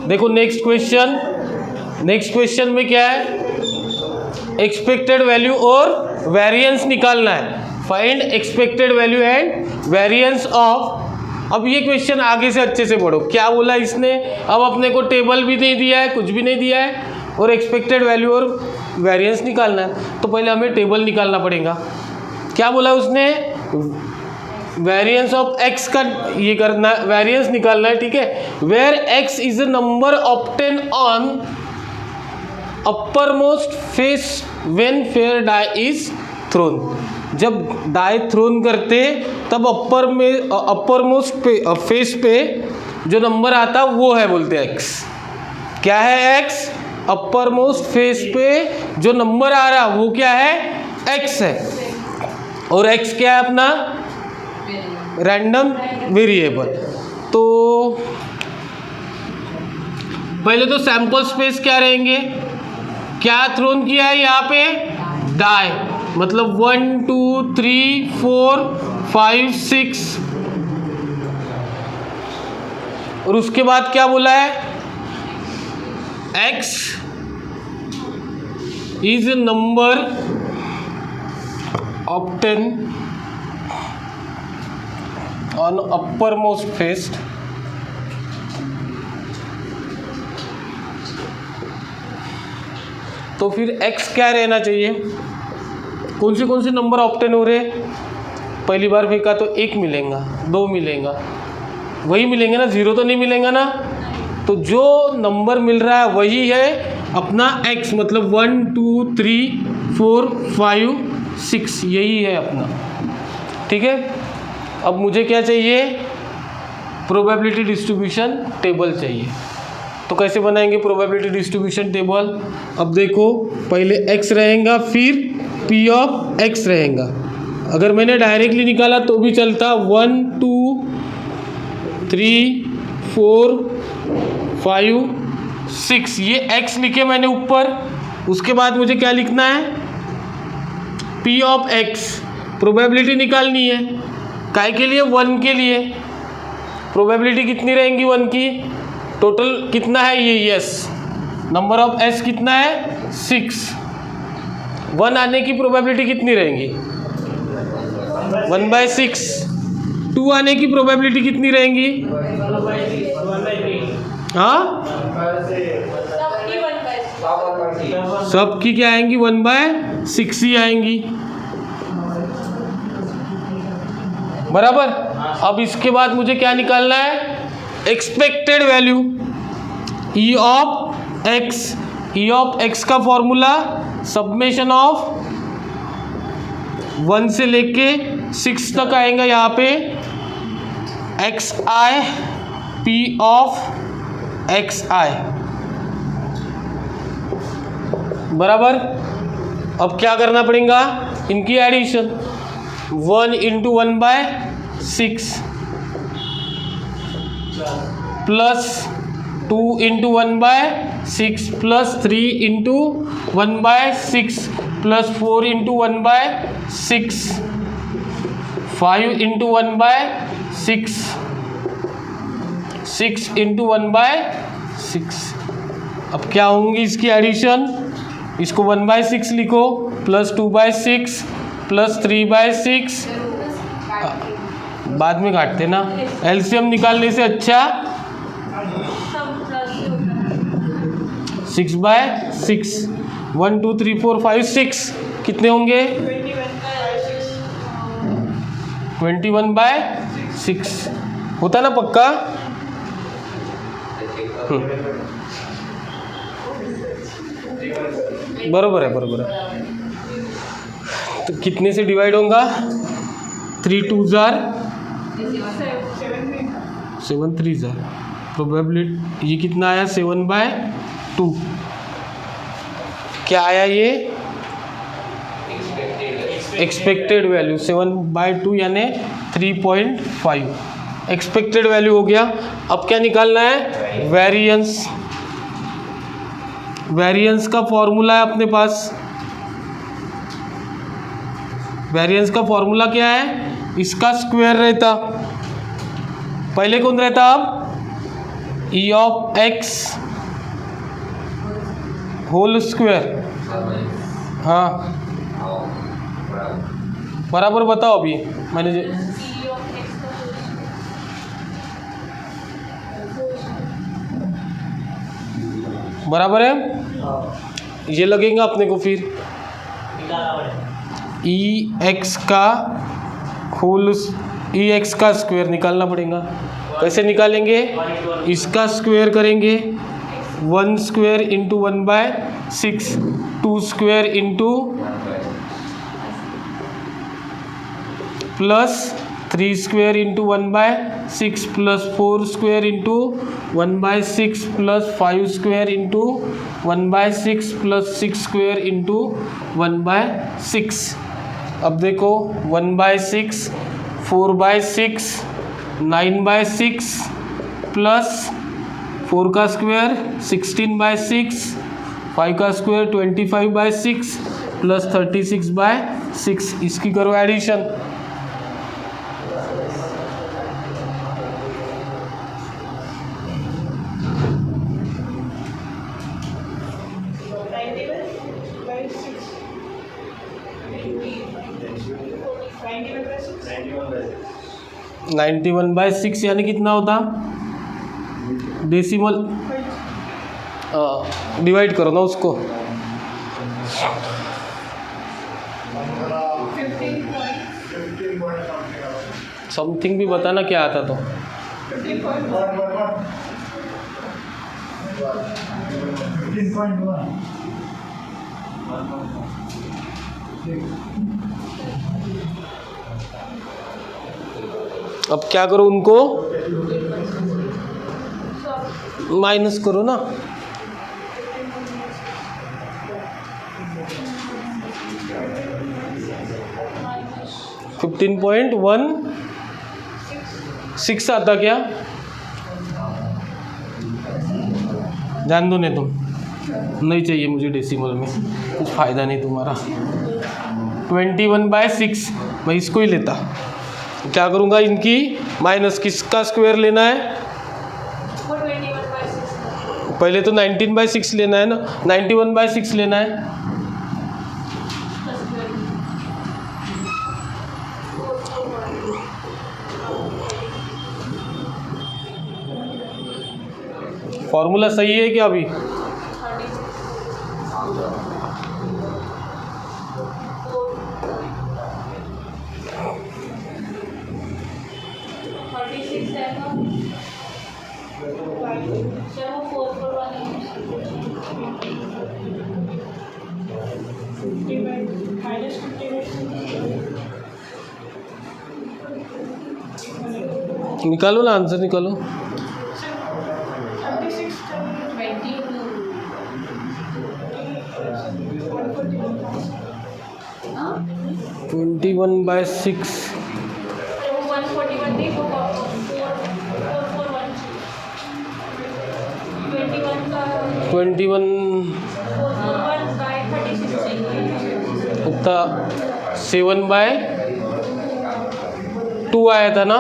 देखो नेक्स्ट क्वेश्चन, नेक्स्ट क्वेश्चन में क्या है, एक्सपेक्टेड वैल्यू और वेरिएंस निकालना है। Find expected value and variance of. अब ये क्वेश्चन आगे से अच्छे से पढ़ो, क्या बोला इसने। अब अपने को टेबल भी नहीं दिया है, कुछ भी नहीं दिया है, और एक्सपेक्टेड वैल्यू और वेरिएंस निकालना है। तो पहले हमें टेबल निकालना पड़ेगा। क्या बोला उसने, वेरिएंस ऑफ एक्स का ये करना, वेरिएंस निकालना है, ठीक है। Where x is a number obtain on upper most face when fair die is thrown. जब डाई थ्रोन करते तब अपर मोस्ट फेस पे जो नंबर आता वो है बोलते हैं एक्स। क्या है एक्स, अपर मोस्ट फेस पे जो नंबर आ रहा वो क्या है, एक्स है। और एक्स क्या है अपना, रैंडम वेरिएबल। तो पहले तो सैंपल स्पेस क्या रहेंगे, क्या थ्रोन किया है यहाँ पे, डाई, मतलब 1 2 3 4 5 6। और उसके बाद क्या बोला है, x is a number obtained on uppermost face तो फिर x क्या रहना चाहिए, कौन से नंबर ऑब्टेन हो रहे, पहली बार फेंका तो 1 मिलेगा, 2 मिलेगा, वही मिलेंगे ना, 0 तो नहीं मिलेगा ना। तो जो नंबर मिल रहा है वही है अपना x, मतलब 1 2 3 4 5 6, यही है अपना, ठीक है। अब मुझे क्या चाहिए, प्रोबेबिलिटी डिस्ट्रीब्यूशन टेबल चाहिए। तो कैसे बनाएंगे प्रोबेबिलिटी डिस्ट्रीब्यूशन टेबल। अब देखो पहले x रहेगा, फिर p ऑफ x रहेगा। अगर मैंने डायरेक्टली निकाला तो भी चलता, 1 2 3 4 5 6, ये x लिखे मैंने ऊपर। उसके बाद मुझे क्या लिखना है, p ऑफ x, प्रोबेबिलिटी निकालनी है, काय के लिए, 1 के लिए। प्रोबेबिलिटी कितनी रहेंगी 1 की, टोटल कितना है ये, यस, नंबर ऑफ s कितना है 6। 1 आने की प्रोबेबिलिटी कितनी रहेंगी, 1/6। 2 आने की प्रोबेबिलिटी कितनी रहेंगी, हाँ, सबकी क्या आएंगी, 1/6 ही आएंगी, बराबर। अब इसके बाद मुझे क्या निकालना है, expected value E of X. E of x का फॉर्मूला सब्मेशन ऑफ 1 से लेके 6 तक आएगा यहाँ पे, X I P of X I, बराबर। अब क्या करना पड़ेगा, इनकी एडिशन, 1 × 1/6 प्लस 2 × 1/6 प्लस 3 × 1/6 प्लस 4 × 1/6 5 × 1/6 6 × 1/6। अब क्या होंगी इसकी एडिशन, इसको 1/6 लिखो, प्लस 2/6 प्लस 3/6, बाद में काटते ना, एलसीएम निकालने से अच्छा 6/6, 1 2 3 4 5 6 कितने होंगे? 21/6 होता ना पक्का? बरोबर है, बरोबर है। तो कितने से डिवाइड होगा? 3 2s are 7 3s are probability ये कितना आया? 7/2। क्या आया ये? एक्सपेक्टेड वैल्यू 7/2 यानी 3.5 एक्सपेक्टेड वैल्यू हो गया। अब क्या निकालना है? वेरिएंस। वेरिएंस का फॉर्मूला है अपने पास। वेरिएंस का फॉर्मूला क्या है? इसका स्क्वायर रहता, पहले कौन रहता? अब E of x whole square. हाँ बराबर बताओ अभी मैंने बराबर है, ये लगेगा अपने को। फिर ई एक्स का होल ई एक्स का स्क्वायर निकालना पड़ेगा। कैसे निकालेंगे? इसका स्क्वायर करेंगे 1 square into 1/6, 2 square into plus 3 square into 1/6 plus 4 square into 1/6 plus 5 square into 1/6 plus 6 square into 1/6। अब देखो 1/6, 4/6, 9/6 प्लस 4 का स्क्वायर 16/6, 5 का स्क्वायर 25/6 प्लस 36/6। इसकी करो एडिशन। नाइन्टी 91/6 यानी कितना होता? डेसिमल डिवाइड करो ना उसको। 15 समथिंग भी बताना क्या आता तो। 15.1 अब क्या करो? उनको माइनस करो ना। $15.16 आता क्या? जान दो, नहीं तुम नहीं चाहिए मुझे डेसिमल में, कुछ फ़ायदा नहीं तुम्हारा। 21/6 मैं इसको ही लेता। क्या करूँगा? इनकी माइनस किसका स्क्वायर लेना है? पहले तो 19/6 लेना है ना, 91/6 लेना है। फॉर्मूला सही है क्या अभी? निकालो ना, आंसर निकालो। 21/6 21 उतना 7/2 आया था ना।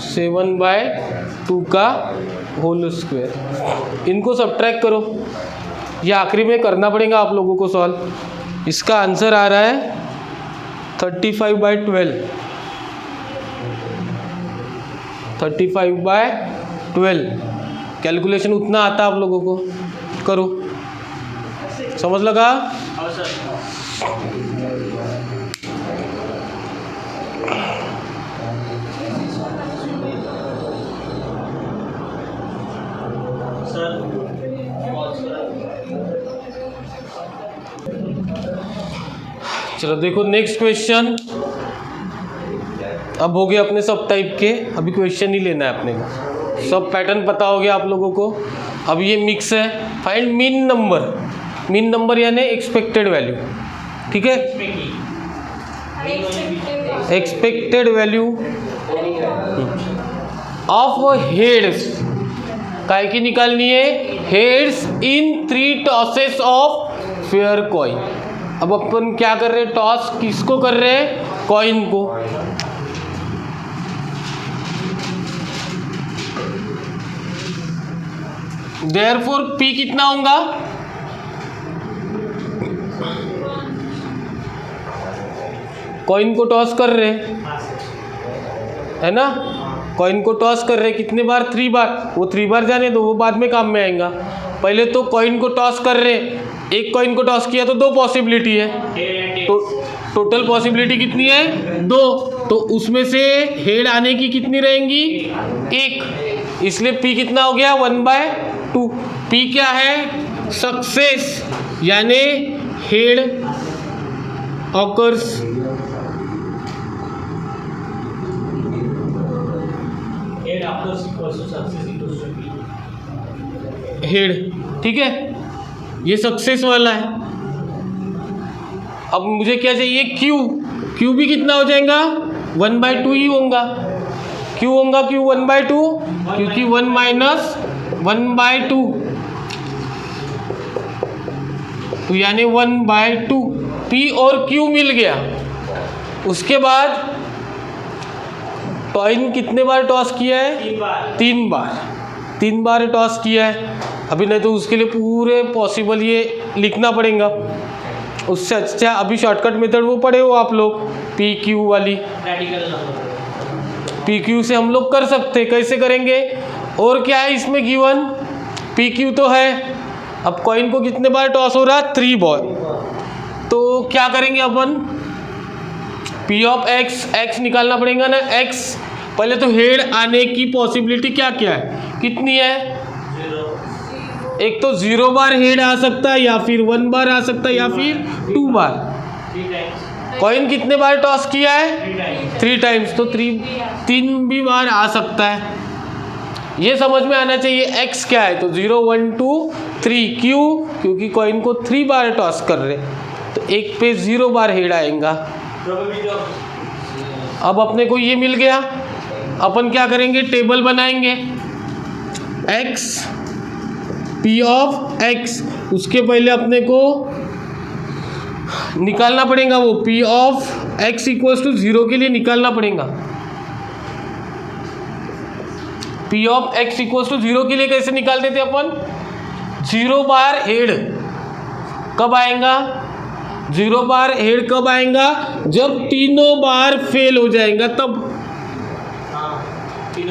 7/2 का होल स्क्वायर। इनको सब्ट्रैक्ट करो, ये आखिरी में करना पड़ेगा आप लोगों को सॉल्व। इसका आंसर आ रहा है 35/12, 35/12 कैलकुलेशन उतना आता आप लोगों को, करो, समझ लगा। चलो देखो नेक्स्ट क्वेश्चन। अब हो गए अपने सब टाइप के, अभी क्वेश्चन ही लेना है अपने को, सब पैटर्न पता हो गया आप लोगों को। अब ये मिक्स है, find mean number, mean number यानी एक्सपेक्टेड वैल्यू, ठीक है, एक्सपेक्टेड वैल्यू ऑफ हेड्स, काय की निकालनी है, heads in 3 tosses of fair coin. अब अपन क्या कर रहे हैं, टॉस किसको कर रहे हैं, कॉइन को। देयरफॉर पी कितना होगा, कॉइन को टॉस कर रहे है ना, कॉइन को टॉस कर रहे कितने बार, 3 बार, वो 3 बार जाने दो, वो बाद में काम में आएगा। पहले तो कॉइन को टॉस कर रहे, एक कॉइन को टॉस किया तो 2 पॉसिबिलिटी है, तो टोटल पॉसिबिलिटी कितनी है, 2, तो उसमें से हेड आने की कितनी रहेंगी, 1, इसलिए पी कितना हो गया, 1/2। पी क्या है, सक्सेस, यानी हेड ऑकर्स, हेड, ठीक है, ये सक्सेस वाला है। अब मुझे क्या चाहिए, क्यू, क्यू भी कितना हो जाएगा, 1/2 ही होगा, क्यू होगा, क्यू 1/2, क्योंकि 1 माइनस 1/2, तो यानी 1/2, पी और क्यू मिल गया। उसके बाद कॉइन कितने बार टॉस किया है, 3 बार टॉस किया है। अभी नहीं तो उसके लिए पूरे पॉसिबल ये लिखना पड़ेगा, उससे अच्छा अभी शॉर्टकट मेथड वो पढ़े हो आप लोग, पी क्यू वाली, पी क्यू से हम लोग कर सकते, कैसे करेंगे, और क्या है इसमें गिवन, पी क्यू तो है। अब कॉइन को कितने बार टॉस हो रहा, 3 बार, तो क्या करेंगे अपन, पी ऑफ एक्स, एक्स निकालना पड़ेगा ना, एक्स पहले तो हेड आने की पॉसिबिलिटी क्या क्या है, कितनी है, एक तो 0 बार हेड आ सकता है, या फिर 1 बार आ सकता है, या फिर 2 बार। कॉइन कितने बार टॉस किया है, 3 टाइम्स, तो 3 भी बार आ सकता है। ये समझ में आना चाहिए एक्स क्या है, तो 0 1 2 3, क्यू क्योंकि कॉइन को 3 बार टॉस कर रहे, तो एक पे 0 बार हेड आएगा। अब अपने को ये मिल गया, अपन क्या करेंगे, टेबल बनाएंगे, एक्स, पी ऑफ एक्स, उसके पहले अपने को निकालना पड़ेगा वो P of x equals to 0 के लिए निकालना पड़ेगा। P of x equals to 0 के लिए कैसे निकाल देते अपन, 0 बार हेड कब आएगा, 0 बार हेड कब आएगा, जब तीनों बार फेल हो जाएगा, तब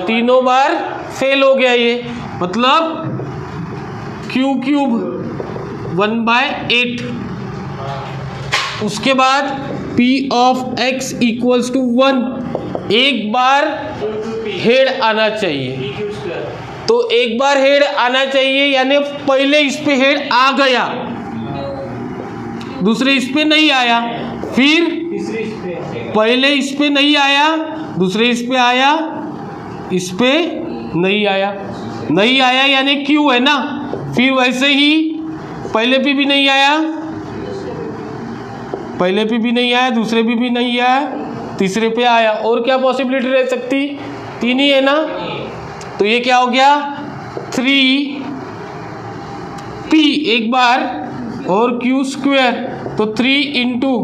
तीनों बार फेल हो गया, ये मतलब क्यू क्यूब 1/8। उसके बाद P of x equals to 1, एक बार हेड आना चाहिए, तो एक बार हेड आना चाहिए यानी पहले इस पे हेड आ गया, दूसरे इस पे नहीं आया, फिर पहले इस पे नहीं आया, दूसरे इस पे आया, इस पे नहीं आया, नहीं आया यानी क्यू है ना, फिर वैसे ही पहले पे भी नहीं आया, पहले पे भी नहीं आया, दूसरे पे भी नहीं आया, तीसरे पे आया, और क्या पॉसिबिलिटी रह सकती, 3 ही है ना, तो ये क्या हो गया 3p एक बार और q स्क्वायर, तो 3 into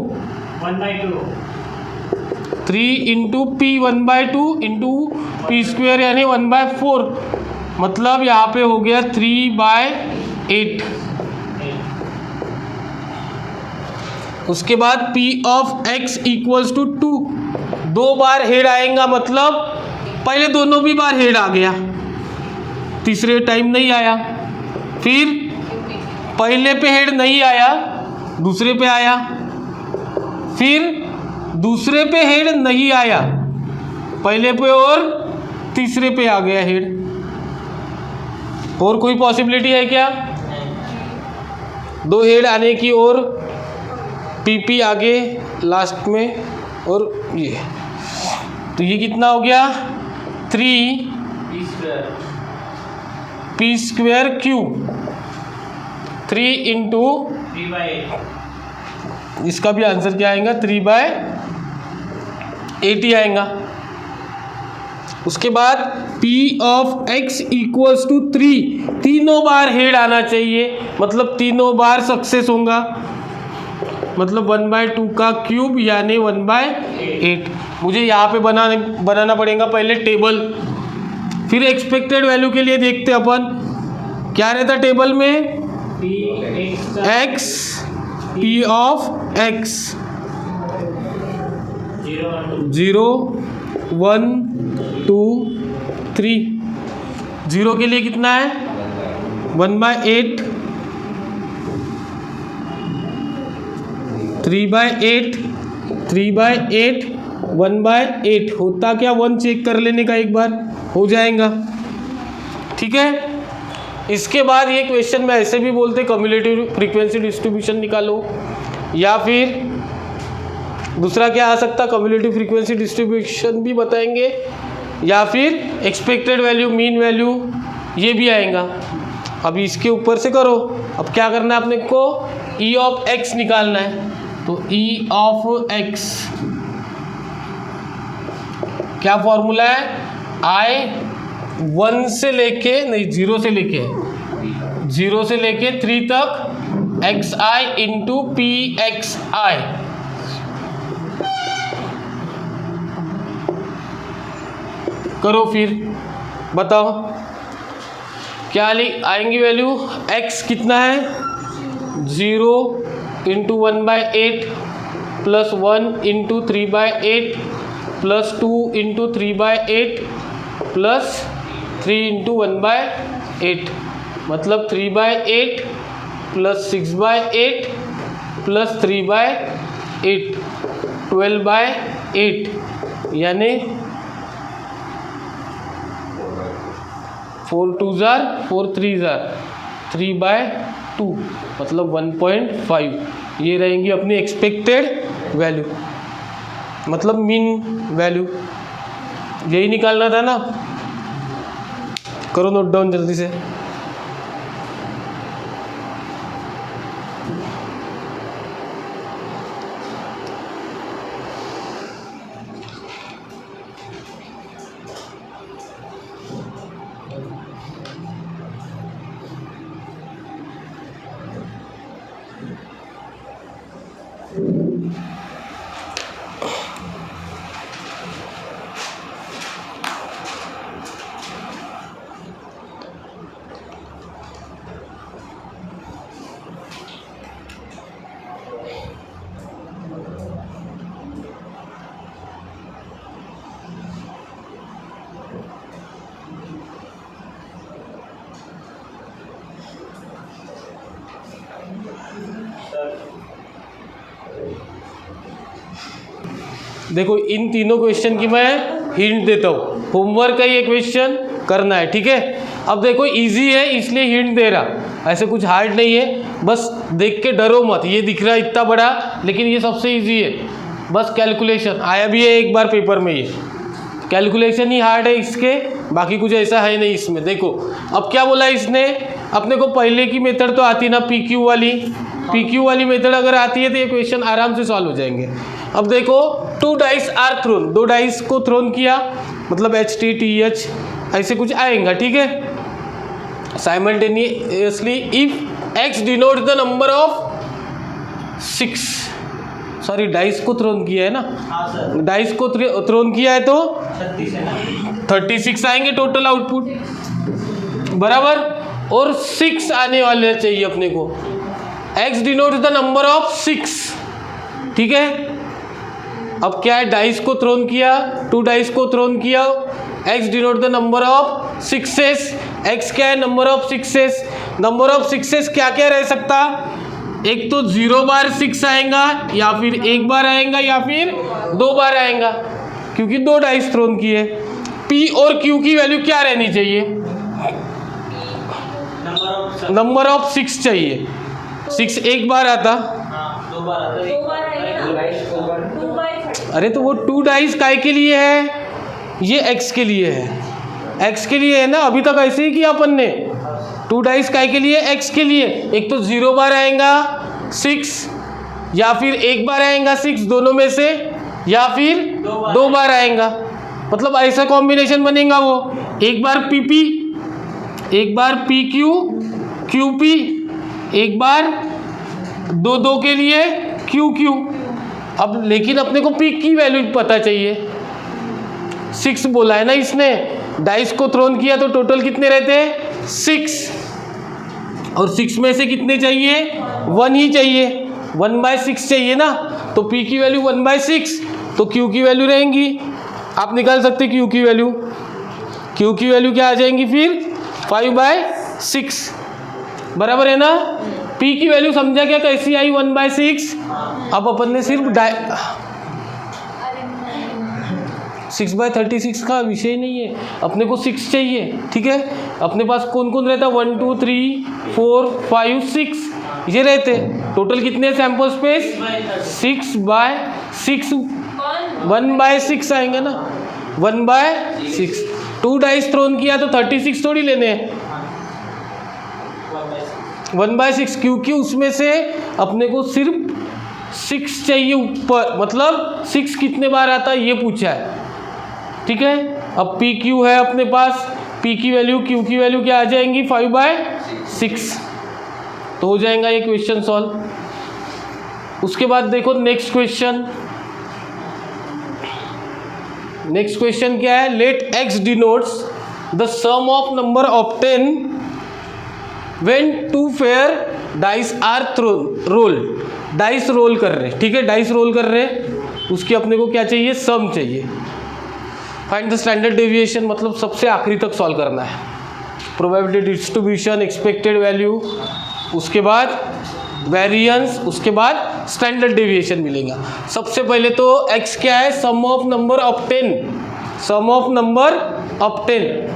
3 p 1/2 into P square यानी 1/4, मतलब यहाँ पे हो गया 3/8। उसके बाद P of x equals to 2, 2 बार हेड आएगा, मतलब पहले दोनों भी बार हेड आ गया, तीसरे टाइम नहीं आया, फिर पहले पे हेड नहीं आया, दूसरे पे आया, फिर दूसरे पे हेड नहीं आया, पहले पे और तीसरे पे आ गया हेड। और कोई पॉसिबिलिटी है क्या? 2 हेड आने की और PP आगे लास्ट में, और ये तो ये कितना हो गया 3p स्क्वायर क्यूब, 3 इंटू 3/8, इसका भी आंसर क्या आएगा 3/8 ही आएगा। उसके बाद P of x equals to 3, तीनों बार हेड आना चाहिए, मतलब तीनों बार सक्सेस होगा, मतलब 1/2 का क्यूब यानी 1/8। मुझे यहाँ पे बनाना पड़ेगा पहले टेबल, फिर एक्सपेक्टेड वैल्यू के लिए देखते अपन क्या रहता टेबल में, x P ऑफ x 0 1 2 3, 0 के लिए कितना है 1/8, 3/8, 3/8, 1/8 होता क्या 1 चेक कर लेने का एक बार, हो जाएगा। ठीक है, इसके बाद ये क्वेश्चन में ऐसे भी बोलते कम्युलेटिव फ्रीक्वेंसी डिस्ट्रीब्यूशन निकालो, या फिर दूसरा क्या आ सकता कम्युलेटिव फ्रीक्वेंसी डिस्ट्रीब्यूशन भी बताएंगे, या फिर एक्सपेक्टेड वैल्यू मीन वैल्यू ये भी आएगा। अभी इसके ऊपर से करो, अब क्या करना है अपने को E ऑफ x निकालना है, तो E ऑफ x क्या फॉर्मूला है, I 1 से लेके नहीं 0 से लेके 3 तक xi इंटू pxi, करो फिर बताओ क्या आएंगी वैल्यू, x कितना है 0 into 1/8 plus 1 into 3/8 plus 2 into 3/8 plus 3 into 1/8, मतलब 3/8 प्लस 6/8 प्लस 3/8, 12/8 यानी 4 2 जार 4 3 जार 3/2, मतलब 1.5। ये रहेंगी अपनी एक्सपेक्टेड वैल्यू, मतलब मीन वैल्यू। यही निकालना था ना, करो नोट डाउन जल्दी से। देखो इन तीनों क्वेश्चन की मैं हिंट देता हूँ, होमवर्क का ये क्वेश्चन करना है, ठीक है। अब देखो इजी है इसलिए हिंट दे रहा, ऐसे कुछ हार्ड नहीं है, बस देख के डरो मत। ये दिख रहा है इतना बड़ा, लेकिन ये सबसे इजी है, बस कैलकुलेशन आया भी है एक बार पेपर में, ये कैलकुलेशन ही हार्ड है इसके, बाकी कुछ ऐसा है नहीं इसमें। देखो अब क्या बोला इसने, अपने को पहले की मेथड तो आती ना PQ वाली मेथड अगर आती है तो ये क्वेश्चन आराम से सॉल्व हो जाएंगे। अब देखो 2 डाइस आर थ्रोन, 2 डाइस को थ्रोन किया, मतलब HTTH ऐसे कुछ आएगा, ठीक है। Simultaneously if x denote the number of 6, sorry dice को थ्रोन किया है ना, हाँ सर, डाइस को थ्रोन किया है तो 36 आएंगे टोटल आउटपुट, बराबर। और 6 आने वाले चाहिए अपने को, x denote the number of 6, ठीक है। अब क्या है, डाइस को थ्रोन किया, 2 डाइस को थ्रोन किया, x denote the number of sixes. x क्या है, number of sixes. Number of sixes क्या क्या रह सकता, एक तो 0 बार 6 आएगा, या फिर 1 बार आएगा, या फिर 2 बार आएगा, क्योंकि 2 डाइस थ्रोन किए। p और q की वैल्यू क्या रहनी चाहिए, नंबर ऑफ 6 चाहिए। 6 एक बार आता, 2 बार आएगा, 2 बाय 30। अरे तो वो 2 डाइस काय के लिए है, ये x के लिए है, x के लिए है ना, अभी तक ऐसे ही किया अपन ने। 2 डाइस काय के लिए, x के लिए। एक तो 0 बार आएगा 6, या फिर 1 बार आएगा 6, दोनों में से, या फिर 2 बार आएगा। मतलब ऐसा कॉम्बिनेशन बनेगा वो, एक बार PP, एक बार PQ QP, एक बार 2 के लिए QQ। अब लेकिन अपने को P की वैल्यू पता चाहिए। 6 बोला है ना इसने, डाइस को थ्रोन किया तो टोटल कितने रहते हैं, 6, और 6 में से कितने चाहिए, 1 ही चाहिए, 1/6 चाहिए ना। तो P की वैल्यू 1/6, तो Q की वैल्यू रहेंगी, आप निकाल सकते Q की वैल्यू। Q की वैल्यू क्या आ जाएंगी फिर, 5/6, बराबर है ना। P की वैल्यू समझा क्या कैसी आई, 1/6। अब अपन ने सिर्फ 6/36 का विषय नहीं है, अपने को 6 चाहिए, ठीक है। अपने पास कौन कौन रहता, 1 2 3 4 5 6 ये रहते। टोटल कितने सैंपल स्पेस, 6/6, 1/6 आएंगे ना, 1/6। 2 डाइस थ्रोन किया तो 36 थोड़ी लेने हैं, 1/6, क्योंकि उसमें से अपने को सिर्फ 6 चाहिए ऊपर, मतलब 6 कितने बार आता है ये पूछा है, ठीक है। अब PQ है अपने पास, P की वैल्यू Q की वैल्यू क्या आ जाएंगी, 5/6, तो हो जाएगा ये क्वेश्चन सॉल्व। उसके बाद देखो नेक्स्ट क्वेश्चन। नेक्स्ट क्वेश्चन क्या है, let x denotes the sum of number obtain when 2 fair dice are roll. Dice roll कर रहे, ठीक है, डाइस रोल कर रहे, उसकी अपने को क्या चाहिए, सम चाहिए। फाइंड द स्टैंडर्ड डेविएशन, मतलब सबसे आखिरी तक सॉल्व करना है। प्रोबेबिलिटी डिस्ट्रीब्यूशन, एक्सपेक्टेड वैल्यू, उसके बाद वेरिएंस, उसके बाद स्टैंडर्ड डेविएशन मिलेगा। सबसे पहले तो x क्या है, sum of number obtain, sum of number obtain.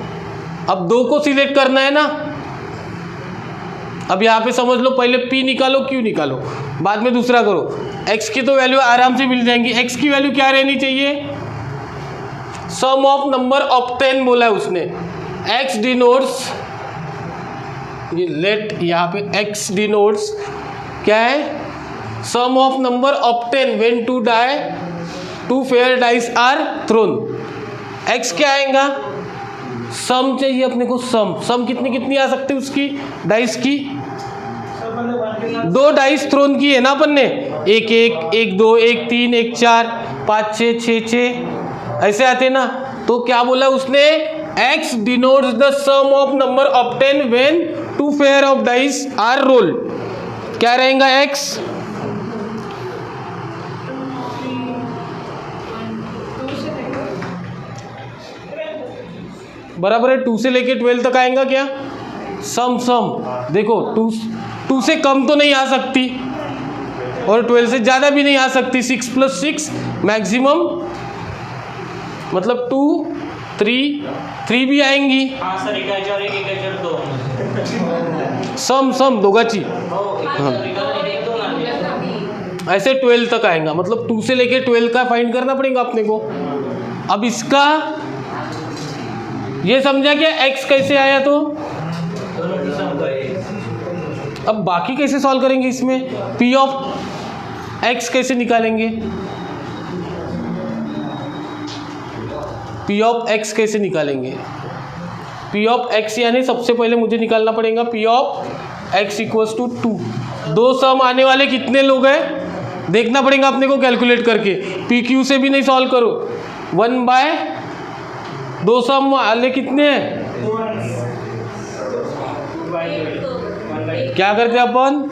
अब 2 को सिलेक्ट करना है ना, अब यहाँ पे समझ लो, पहले P निकालो, Q निकालो, बाद में दूसरा करो। x की तो वैल्यू आराम से मिल जाएंगी। x की वैल्यू क्या रहनी चाहिए, सम ऑफ नंबर ऑब्टेन बोला है उसने। x डिनोट्स, ये लेट यहाँ पे x डिनोट्स क्या है, sum of number obtain when 2 fair dice are thrown. x क्या आएगा, सम चाहिए अपने को, सम कितनी कितनी आ सकती है उसकी, डाइस की। 2 डाइस थ्रोन की है ना अपन ने, 1 1 1 2 1 3 1 4 5 6 6 6 ऐसे आते ना। तो क्या बोला उसने, x denotes the sum of number obtain when 2 fair of dice are roll. क्या रहेगा x, बराबर है 2 से लेके 12 तक आएगा क्या, सम देखो 2 से कम तो नहीं आ सकती, और 12 से ज़्यादा भी नहीं आ सकती। 6 + 6 मैक्सिमम, मतलब 2 3 भी आएंगी। हाँ सर, एक 2 सम दोगाची, हाँ ऐसे 12 तक आएगा, मतलब 2 से लेके 12 का फाइंड करना पड़ेगा अपने को। अब इसका ये समझा क्या, x कैसे आया, तो अब बाकी कैसे सॉल्व करेंगे इसमें, P ऑफ x कैसे निकालेंगे, P ऑफ x कैसे निकालेंगे। P ऑफ x यानी सबसे पहले मुझे निकालना पड़ेगा P ऑफ x = 2। 2 सम आने वाले कितने लोग हैं देखना पड़ेगा अपने को कैलकुलेट करके। PQ से भी नहीं सॉल्व करो, 1/2 सम वाले कितने हैं, क्या करते अपन,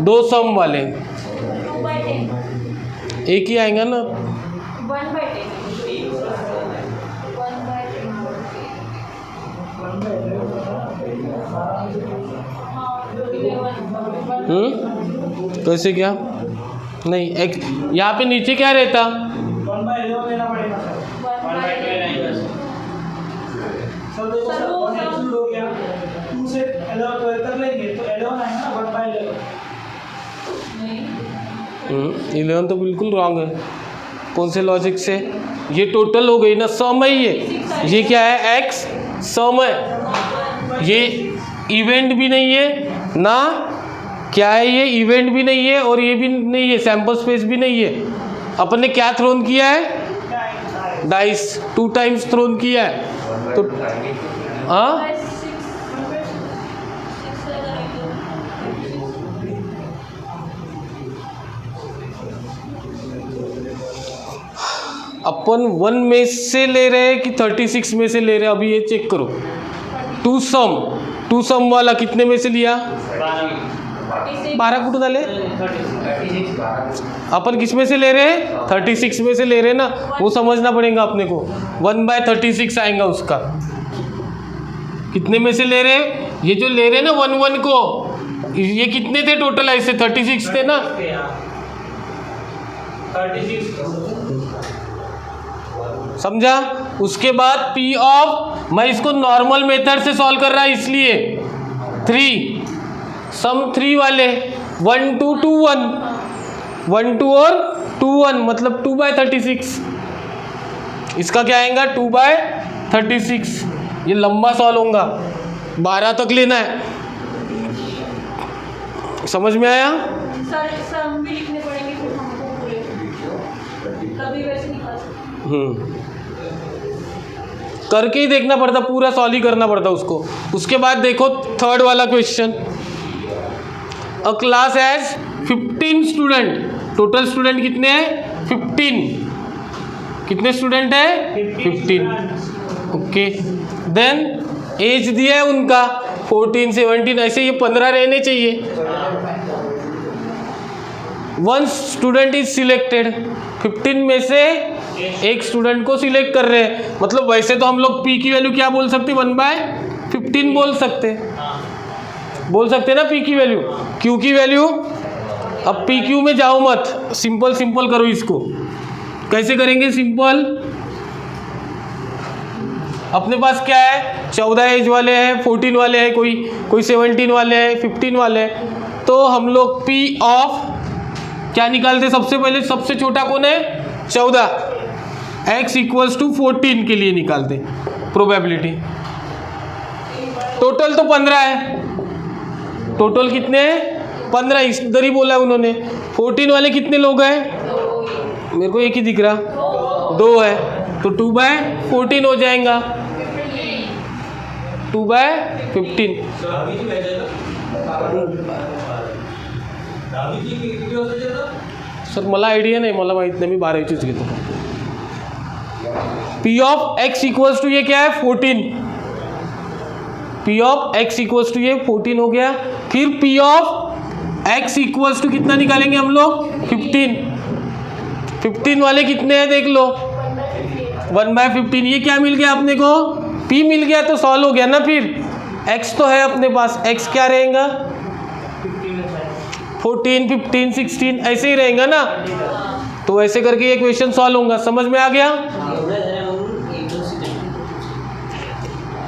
दो सम वाले 2/10 एक ही आएगा ना। 1/10 कैसे क्या नहीं एक यहाँ पे नीचे क्या रहता 1/11 लेना पड़ेगा सर। सर देखो सर 1 एक्चुअल हो गया 2 से 11 12 तक लेंगे तो 11 आएगा ना 1/11। 11 तो बिल्कुल रॉन्ग है। कौन से लॉजिक से? ये टोटल हो गई ना, सम है ये क्या है एक्स सम है। ये इवेंट भी नहीं है ना, क्या है ये इवेंट भी नहीं है और ये भी नहीं है सैंपल स्पेस भी नहीं है। अपन ने क्या थ्रोन किया है डाइस 2 टाइम्स थ्रोन किया है तो हाँ अपन 1 में से ले रहे हैं कि 36 में से ले रहे हैं? अभी ये चेक करो। टू सम वाला कितने में से लिया? 12 कुछ डाले। अपन किस में से ले रहे हैं? 36 में से ले रहे हैं ना, वो समझना पड़ेगा अपने को। 1/36 आएगा उसका। कितने में से ले रहे हैं? ये जो ले रहे हैं ना 1 को, ये कितने थे टोटल? ऐसे 36 थे ना। 36 समझा? उसके बाद पी ऑफ, मैं इसको नॉर्मल मेथड से सॉल्व कर रहा है इसलिए 3 सम 3 वाले 1 2 2 1 1 2 और 2 1 मतलब 2/36। इसका क्या आएगा 2/36। ये लंबा सॉल्व होगा, 12 तक लेना है। समझ में आया? सर सम भी लिखने पड़ेंगे फिर हमको पूरे, कभी वैसे नहीं कर सकते। करके ही देखना पड़ता, पूरा सॉल्व ही करना पड़ता उसको। उसके बाद देखो थर्ड वाला question. A class has 15 student. Total student कितने हैं? 15। कितने स्टूडेंट है? 15। ओके, देन एज दिया है उनका 14 17, ऐसे ये 15 रहने चाहिए। 1 स्टूडेंट इज सिलेक्टेड। 15 में से एक स्टूडेंट को सिलेक्ट कर रहे हैं, मतलब वैसे तो हम लोग पी की वैल्यू क्या बोल सकते? 1/15 बोल सकते ना पी की वैल्यू। क्यू की वैल्यू, अब पी क्यू में जाओ मत, सिंपल करो इसको। कैसे करेंगे सिंपल? अपने पास क्या है? 14 एज वाले हैं, 14 वाले हैं, कोई 17 वाले हैं, 15 वाले हैं। तो हम लोग पी ऑफ क्या निकालते? सबसे पहले सबसे छोटा कौन है? 14। x = 14 के लिए निकालते प्रोबेबिलिटी। टोटल तो 15 है। टोटल कितने हैं? 15। इधर ही बोला उन्होंने। 14 वाले कितने लोग हैं? मेरे को एक ही दिख रहा, 2 है, तो 2/14 हो जाएगा। 2/15। सर मला आयडिया नाही, मला माहीत नाही, मी 12वीचीच घेतो। पी ऑफ x = ये क्या है? 14। पी ऑफ x = ये 14 हो गया। फिर पी ऑफ x = कितना निकालेंगे हम लोग? 15। 15 वाले कितने हैं देख लो, 1/15। ये क्या मिल गया अपने को? p मिल गया, तो सॉल्व हो गया ना। फिर x तो है अपने पास, x क्या रहेगा? 14 15 16 ऐसे ही रहेगा ना। तो ऐसे करके ये क्वेश्चन सॉल्व होगा। समझ में आ गया?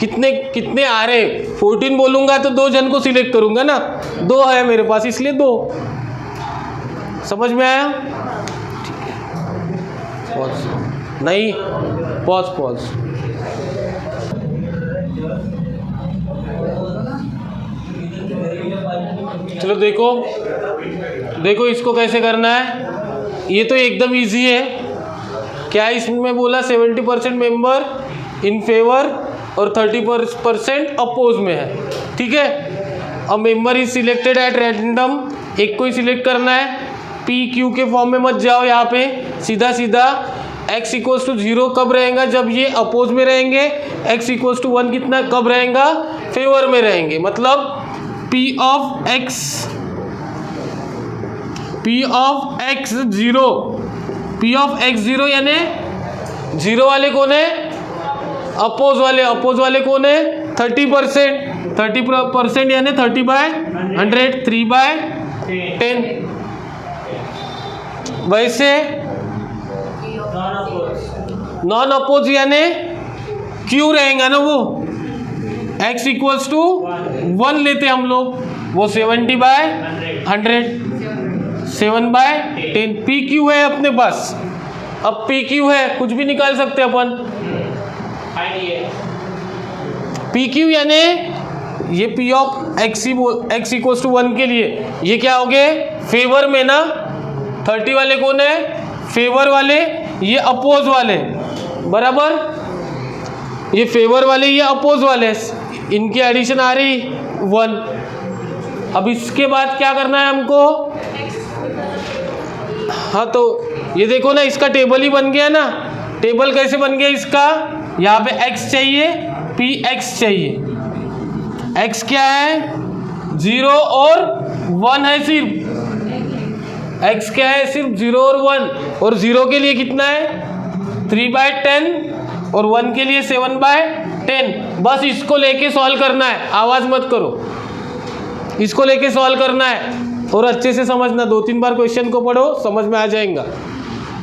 कितने आ रहे? 14 बोलूंगा तो 2 जन को सिलेक्ट करूंगा ना, 2 है मेरे पास इसलिए 2। समझ में आया? ठीक है, पॉज नहीं, पॉज। चलो देखो इसको कैसे करना है। ये तो एकदम इजी है। क्या इसमें बोला? 70% मेंबर इन फेवर और 30% अपोज में है। ठीक है, अब member is selected at random, एक को ही सिलेक्ट करना है। पी क्यू के फॉर्म में मत जाओ, यहाँ पे सीधा x = 0 कब रहेगा? जब ये अपोज में रहेंगे। x = 1 कितना कब रहेगा? फेवर में रहेंगे। मतलब P of x P of x zero, P of x zero यानी जीरो वाले कौन है? अपोज वाले। अपोज वाले कौन है? 30%। 30% यानी 30/100, 3/10। वैसे नॉन अपोज यानी क्यू रहेगा ना, वो x इक्वल्स टू 1 लेते हम लोग, वो 70/100, 7/10। पी क्यू है अपने पास। अब पी क्यू है, कुछ भी निकाल सकते अपन। पी क्यू यानी ये P of x equals to 1 के लिए ये क्या हो गए? फेवर में ना। 30 वाले कौन है? फेवर वाले, ये अपोज वाले, बराबर। ये फेवर वाले, ये अपोज वाले, इनकी एडिशन आ रही 1। अब इसके बाद क्या करना है हमको? हाँ तो ये देखो ना, इसका टेबल ही बन गया ना। टेबल कैसे बन गया इसका? यहाँ पे x चाहिए, पी एक्स चाहिए। x क्या है? 0 और 1 है सिर्फ। x क्या है? सिर्फ 0 और 1। और 0 के लिए कितना है? 3/10 और 1 के लिए 7/10। बस इसको लेके सॉल्व करना है, आवाज़ मत करो। इसको लेके सॉल्व करना है और अच्छे से समझना। 2-3 बार क्वेश्चन को पढ़ो, समझ में आ जाएगा।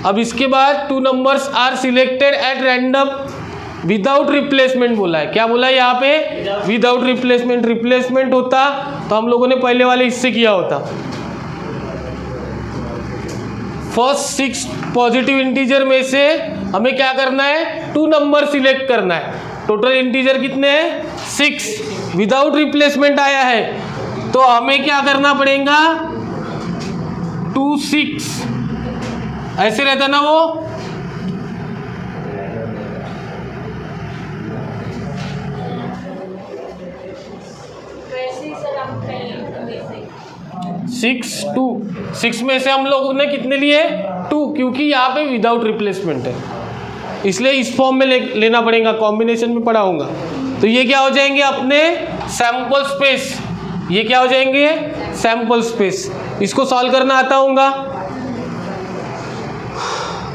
अब इसके बाद 2 numbers are selected at random without replacement बोला है। क्या बोला है यहाँ पे? Without replacement. रिप्लेसमेंट होता तो हम लोगों ने पहले वाले इससे किया होता। फर्स्ट 6 पॉजिटिव इंटीजर में से हमें क्या करना है? 2 नंबर सिलेक्ट करना है। टोटल इंटीजर कितने हैं? 6। विदाउट रिप्लेसमेंट आया है तो हमें क्या करना पड़ेगा? 2 6 ऐसे रहता ना वो। वैसे ही सर हम पहले से 6 में से हम लोगों ने कितने लिए? 2, क्योंकि यहाँ पे विदाउट रिप्लेसमेंट है, इसलिए इस फॉर्म में लेना पड़ेगा। कॉम्बिनेशन में पढ़ाऊंगा। तो ये क्या हो जाएंगे? अपने सैंपल स्पेस। ये क्या हो जाएंगे? Sample space. इसको सॉल्व करना आता होगा।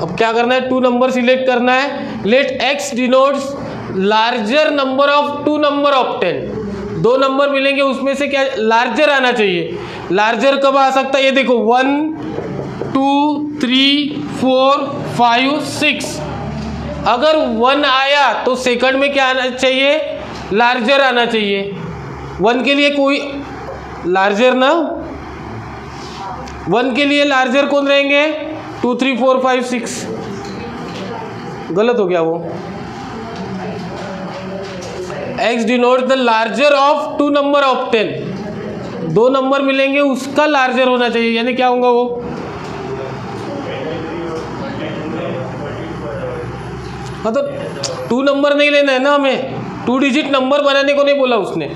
अब क्या करना है? 2 नंबर सिलेक्ट करना है। Let x denotes larger number of 2 number of 10। 2 number मिलेंगे, उसमें से क्या लार्जर आना चाहिए? लार्जर कब आ सकता है? ये देखो 1 2 3 4 5 6। अगर 1 आया तो सेकंड में क्या आना चाहिए? लार्जर आना चाहिए। 1 के लिए कोई लार्जर ना, 1 के लिए लार्जर कौन रहेंगे? 2 3 4 5 6। गलत हो गया वो। x denote the larger of 2 number of 10। 2 number मिलेंगे, उसका लार्जर होना चाहिए, यानी क्या होगा वो? हाँ तो 2 नंबर नहीं लेना है ना हमें, 2 डिजिट नंबर बनाने को नहीं बोला उसने।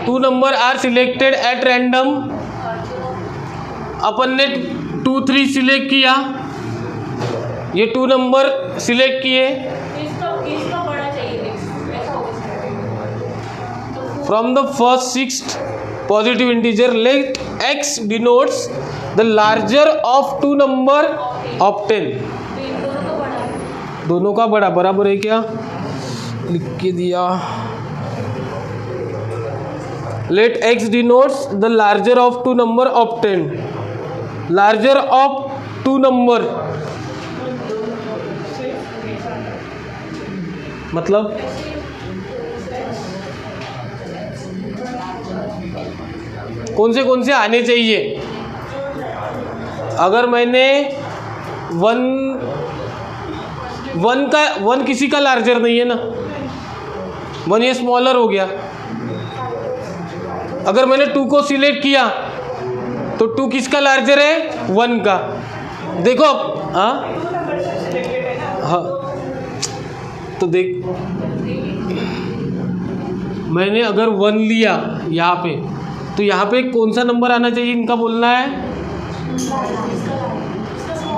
2 number are selected at random. अपन ने 2 3 सिलेक्ट किया, ये 2 नंबर सिलेक्ट किए। इसका बड़ा चाहिए ऐसा होगा। From the first 6 positive integer let x denotes the larger of 2 number of 10। दोनों का बड़ा बराबर है क्या? लिख के दिया। Let x denotes the larger of 2 number of 10। Larger of 2 number मतलब कौन से आने चाहिए? अगर मैंने 1 किसी का लार्जर नहीं है ना, 1 ये स्मॉलर हो गया। अगर मैंने 2 को सिलेक्ट किया तो 2 किसका लार्जर है? 1 का। देखो हाँ हाँ, तो देख मैंने अगर 1 लिया यहाँ पे, तो यहाँ पे कौन सा नंबर आना चाहिए इनका बोलना है?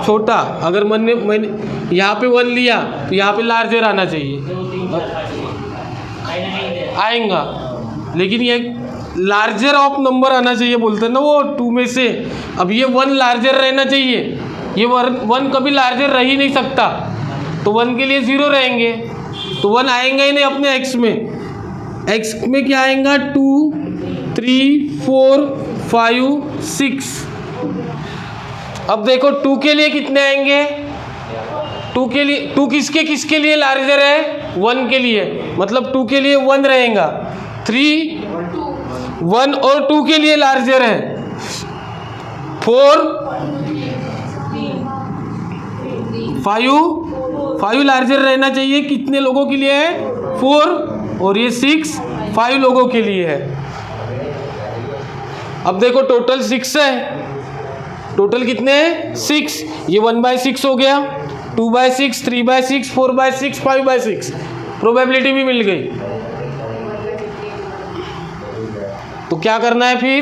छोटा। अगर मैंने यहाँ पे 1 लिया तो यहाँ पे लार्जर आना चाहिए, आएगा। लेकिन ये लार्जर ऑफ नंबर आना चाहिए बोलते हैं ना वो 2 में से। अब ये 1 लार्जर रहना चाहिए, ये 1 कभी लार्जर रह ही नहीं सकता, तो 1 के लिए 0 रहेंगे, तो 1 आएंगे ही नहीं अपने x में। x में क्या आएगा 2 3 4 5 6। अब देखो 2 के लिए कितने आएंगे, 2 के लिए 2 किसके लिए लार्जर है 1 के लिए, मतलब 2 के लिए 1 रहेगा, 3 1 और 2 के लिए लार्जर है, 4 5 लार्जर रहना चाहिए, कितने लोगों के लिए है 4, और ये 6 5 लोगों के लिए है। अब देखो टोटल 6 है, टोटल कितने हैं 6, ये 1/6 हो गया, 2/6 3/6 4/6 5/6, प्रोबेबिलिटी भी मिल गई। तो क्या करना है फिर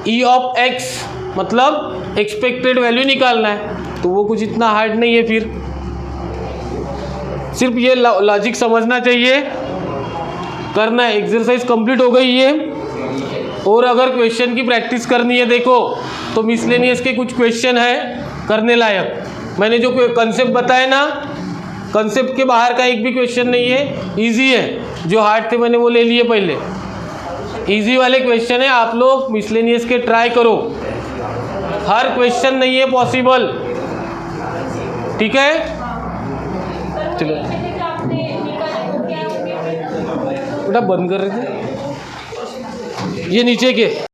E ऑफ x, मतलब एक्सपेक्टेड वैल्यू निकालना है, तो वो कुछ इतना हार्ड नहीं है, फिर सिर्फ ये लॉजिक समझना चाहिए, करना है। एक्सरसाइज कंप्लीट हो गई है। और अगर क्वेश्चन की प्रैक्टिस करनी है देखो, तो मिसलेनियस के कुछ क्वेश्चन है करने लायक। मैंने जो कंसेप्ट बताया ना, कंसेप्ट के बाहर का एक भी क्वेश्चन नहीं है, इजी है। जो हार्ड थे मैंने वो ले लिए पहले, इजी वाले क्वेश्चन है, आप लोग मिसलेनियस के ट्राई करो। हर क्वेश्चन नहीं है पॉसिबल, ठीक है। चलो बेटा बंद कर रहे थे ये नीचे के